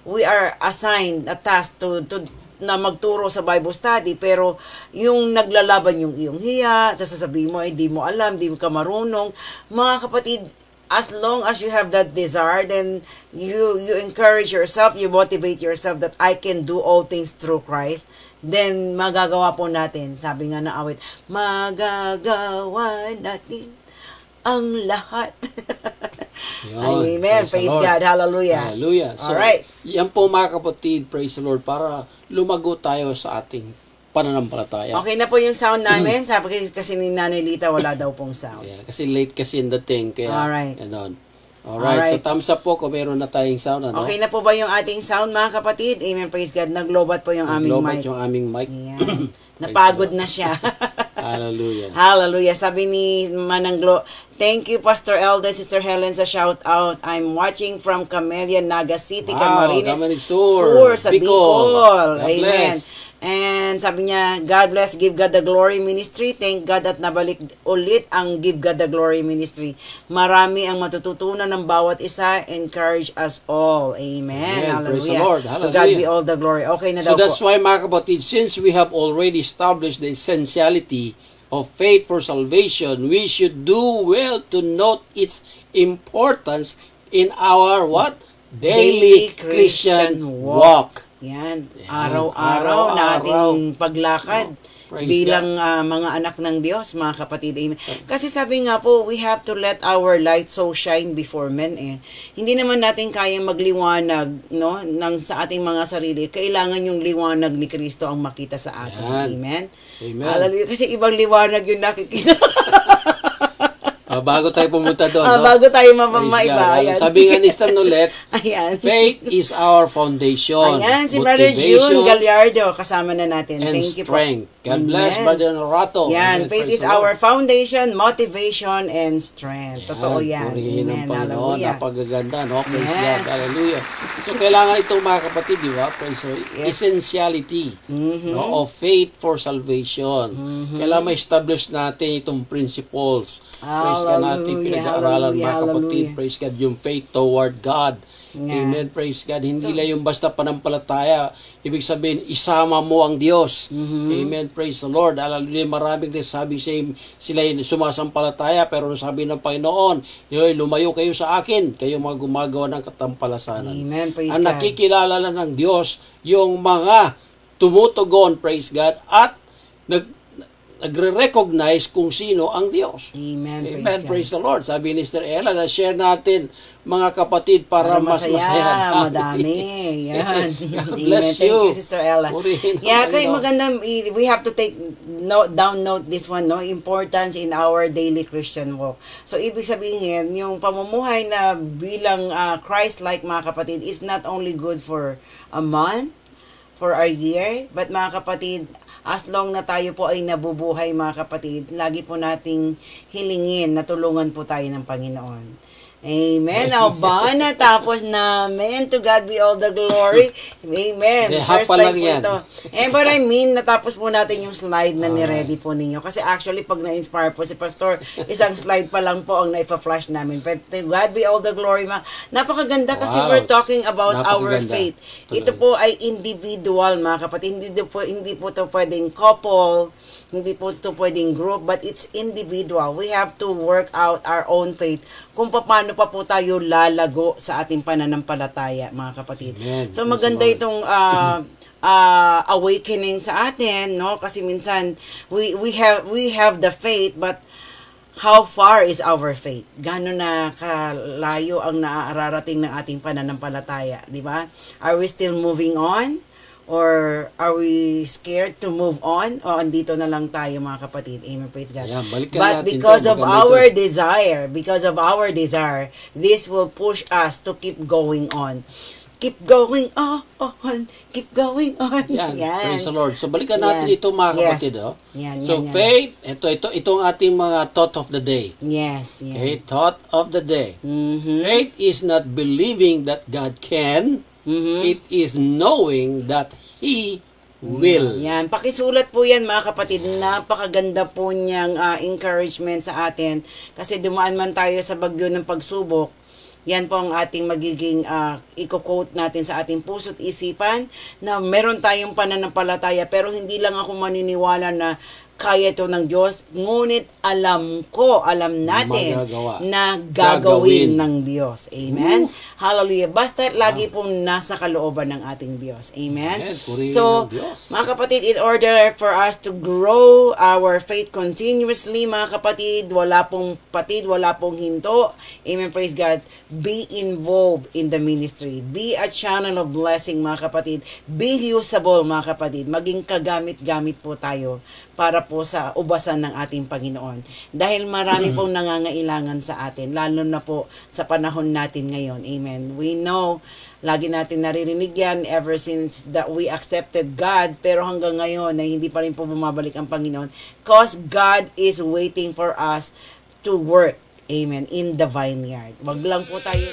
[SPEAKER 1] we are assigned a task to na magturo sa Bible study, pero yung naglalaban yung iyong hiya, sasabihin mo, di mo alam, di mo ka marunong. Mga kapatid, as long as you have that desire, then you encourage yourself, you motivate yourself that I can do all things through Christ, then magagawa po natin. Sabi nga na awit, magagawa natin ang lahat.
[SPEAKER 2] Yun,
[SPEAKER 1] Amen. Praise God. Hallelujah.
[SPEAKER 2] Hallelujah. So,
[SPEAKER 1] alright.
[SPEAKER 2] Yan po mga kapatid, praise the Lord, para lumago tayo sa ating pananampalataya.
[SPEAKER 1] Okay na po yung sound namin. Sabi kasi ni Nanay Lita, wala daw pong sound.
[SPEAKER 2] Yeah, kasi late kasi in the thing. Kaya,
[SPEAKER 1] Alright.
[SPEAKER 2] Ganon. Alright. So, thumbs up po kung meron na tayong sound. Ano?
[SPEAKER 1] Okay na po ba yung ating sound, mga kapatid? Amen. Praise God. Naglobat po yung aming
[SPEAKER 2] Naglobat
[SPEAKER 1] mic.
[SPEAKER 2] yung aming mic.
[SPEAKER 1] Ayan. Napagod na siya.
[SPEAKER 2] Hallelujah.
[SPEAKER 1] Hallelujah. Sabi ni Mananglo, thank you, Pastor Elden, Sister Helen, sa shout out. I'm watching from Camellia, Naga City, Camarines Sur, sa Bicol. Amen. And sabi niya, God bless, Give God the Glory Ministry. Thank God at nabalik ulit ang Give God the Glory Ministry. Marami ang matututunan ng bawat isa. Encourage us all. Amen.
[SPEAKER 2] Amen.
[SPEAKER 1] Hallelujah.
[SPEAKER 2] Praise the Lord. Hallelujah.
[SPEAKER 1] To God be all the glory. Okay na
[SPEAKER 2] So
[SPEAKER 1] daw
[SPEAKER 2] that's
[SPEAKER 1] po.
[SPEAKER 2] why mga kapatid, since we have already established the essentiality of faith for salvation, we should do well to note its importance in our what? Daily Christian walk.
[SPEAKER 1] Yan. Araw-araw nating paglakad bilang mga anak ng Diyos, mga kapatid. Amen. Kasi sabi nga po, we have to let our light so shine before men. Hindi naman natin kayang magliwanag, no, sa ating mga sarili. Kailangan yung liwanag ni Kristo ang makita sa atin. Amen.
[SPEAKER 2] Amen.
[SPEAKER 1] Hallelujah. Kasi ibang liwanag yung nakikita.
[SPEAKER 2] Bago tayo pumunta doon,
[SPEAKER 1] bago tayo maiba.
[SPEAKER 2] Sabi nga ni Stan Nolets,
[SPEAKER 1] ayan.
[SPEAKER 2] Faith is our foundation.
[SPEAKER 1] Ayan, si Brother June Gallardo, kasama na natin.
[SPEAKER 2] And
[SPEAKER 1] Thank you po.
[SPEAKER 2] strength. God bless,
[SPEAKER 1] Amen.
[SPEAKER 2] Brother Norato.
[SPEAKER 1] Yan,
[SPEAKER 2] Amen.
[SPEAKER 1] faith
[SPEAKER 2] Praise
[SPEAKER 1] is
[SPEAKER 2] the Lord.
[SPEAKER 1] our foundation, motivation, and strength. Totoo yan.
[SPEAKER 2] Purihin ng
[SPEAKER 1] Amen.
[SPEAKER 2] Panginoon.
[SPEAKER 1] Hallelujah.
[SPEAKER 2] Napagaganda, no? Praise
[SPEAKER 1] Yes.
[SPEAKER 2] God. Hallelujah. So, kailangan itong mga kapatid, di ba? Praise the Lord.
[SPEAKER 1] Yes.
[SPEAKER 2] Essentiality no, of faith for salvation. Kailangan ma-establish natin itong principles. Praise God natin
[SPEAKER 1] Hallelujah.
[SPEAKER 2] pinag-aaralan, mga
[SPEAKER 1] Hallelujah.
[SPEAKER 2] kapatid.
[SPEAKER 1] Hallelujah.
[SPEAKER 2] Praise God, yung faith toward God.
[SPEAKER 1] Yeah.
[SPEAKER 2] Amen. Praise God. Hindi lang yung basta panampalataya. Ibig sabihin, isama mo ang Diyos. Amen. Praise the Lord. Hallelujah. Maraming sabi sila sumasampalataya, pero sabi ng Panginoon, lumayo kayo sa akin, kayo mga gumagawa ng katampalasanan.
[SPEAKER 1] Amen. Praise
[SPEAKER 2] Ang
[SPEAKER 1] God.
[SPEAKER 2] nakikilala lang ng Diyos, yung mga tumutugon, praise God, at nagre-recognize kung sino ang Diyos.
[SPEAKER 1] Amen.
[SPEAKER 2] Amen.
[SPEAKER 1] Praise
[SPEAKER 2] Praise the Lord. Sabi ni Sister Ella, na-share natin, mga kapatid, para mas masaya.
[SPEAKER 1] Madami. Yan.
[SPEAKER 2] God
[SPEAKER 1] Amen.
[SPEAKER 2] bless
[SPEAKER 1] Thank
[SPEAKER 2] you.
[SPEAKER 1] you, Sister Ella.
[SPEAKER 2] Purihin ang
[SPEAKER 1] Yeah, kaya
[SPEAKER 2] Panginoon.
[SPEAKER 1] maganda, we have to take down note this one, no? Importance in our daily Christian walk. So, ibig sabihin, yung pamumuhay na bilang Christ-like, mga kapatid, is not only good for a month, for our year, but mga kapatid, as long na tayo po ay nabubuhay, mga kapatid, lagi po nating hilingin na tulungan po tayo ng Panginoon. Amen. Now ba, natapos namin. To God be all the glory. Amen.
[SPEAKER 2] Okay,
[SPEAKER 1] First
[SPEAKER 2] hapa
[SPEAKER 1] time
[SPEAKER 2] lang
[SPEAKER 1] po
[SPEAKER 2] yan.
[SPEAKER 1] ito. But I mean, natapos po natin yung slide na ni-ready po ninyo. Kasi actually, pag na-inspire po si Pastor, isang slide pa lang po ang naipa-flash namin. But to God be all the glory, napakaganda kasi
[SPEAKER 2] Wow.
[SPEAKER 1] we're talking about our
[SPEAKER 2] Napakaganda.
[SPEAKER 1] faith.
[SPEAKER 2] Tuloy.
[SPEAKER 1] Ito po ay individual, mga kapatid. Hindi po ito pwedeng couple, hindi po ito pwedeng group, but it's individual. We have to work out our own faith kung paano pa po tayo lalago sa ating pananampalataya, mga kapatid.
[SPEAKER 2] Amen.
[SPEAKER 1] So
[SPEAKER 2] Praise
[SPEAKER 1] maganda
[SPEAKER 2] the Lord.
[SPEAKER 1] itong awakening sa atin, no? Kasi minsan we have the faith, but how far is our faith? Gaano na kalayo ang naararating ng ating pananampalataya, di ba? Are we still moving on? Or are we scared to move on? O andito na lang tayo, mga kapatid. Amen. Praise God.
[SPEAKER 2] Ayan, balikan
[SPEAKER 1] But
[SPEAKER 2] natin
[SPEAKER 1] because
[SPEAKER 2] to.
[SPEAKER 1] of
[SPEAKER 2] Maganda
[SPEAKER 1] our desire, this will push us to keep going on. Keep going on. Keep going on.
[SPEAKER 2] Yan.
[SPEAKER 1] Yan.
[SPEAKER 2] Praise the Lord. So, balikan natin
[SPEAKER 1] Yan.
[SPEAKER 2] ito, mga
[SPEAKER 1] Yes.
[SPEAKER 2] kapatid. Oh.
[SPEAKER 1] Yan,
[SPEAKER 2] So,
[SPEAKER 1] yan, yan.
[SPEAKER 2] faith, itong ating mga thought of the day.
[SPEAKER 1] Yes. Yan.
[SPEAKER 2] Okay, thought of the day.
[SPEAKER 1] Mhm.
[SPEAKER 2] Faith is not believing that God can.
[SPEAKER 1] Mhm.
[SPEAKER 2] It is knowing that He will.
[SPEAKER 1] Yan. Pakisulat po yan, mga kapatid. Napakaganda po niyang encouragement sa atin. Kasi dumaan man tayo sa bagyo ng pagsubok, yan po ang ating magiging i-quote natin sa ating puso't isipan na meron tayong pananampalataya pero hindi lang ako maniniwala na kaya ito ng Diyos, ngunit alam natin
[SPEAKER 2] Magagawa.
[SPEAKER 1] na
[SPEAKER 2] Gagawin.
[SPEAKER 1] gagawin ng Diyos. Amen? Hallelujah. Basta lagi pong nasa kalooban ng ating Diyos. Amen?
[SPEAKER 2] Amen. Purihin
[SPEAKER 1] So,
[SPEAKER 2] ang Diyos.
[SPEAKER 1] mga kapatid, in order for us to grow our faith continuously, mga kapatid, wala pong patid, wala pong hinto. Amen, praise God. Be involved in the ministry. Be a channel of blessing, mga kapatid. Be usable, mga kapatid. Maging kagamit-gamit po tayo para po sa ubasan ng ating Panginoon. Dahil marami pong nangangailangan sa atin, lalo na po sa panahon natin ngayon. Amen. We know, lagi natin naririnig yan ever since that we accepted God, pero hanggang ngayon ay hindi pa rin po bumabalik ang Panginoon because God is waiting for us to work. Amen. In the vineyard. Wag lang po tayo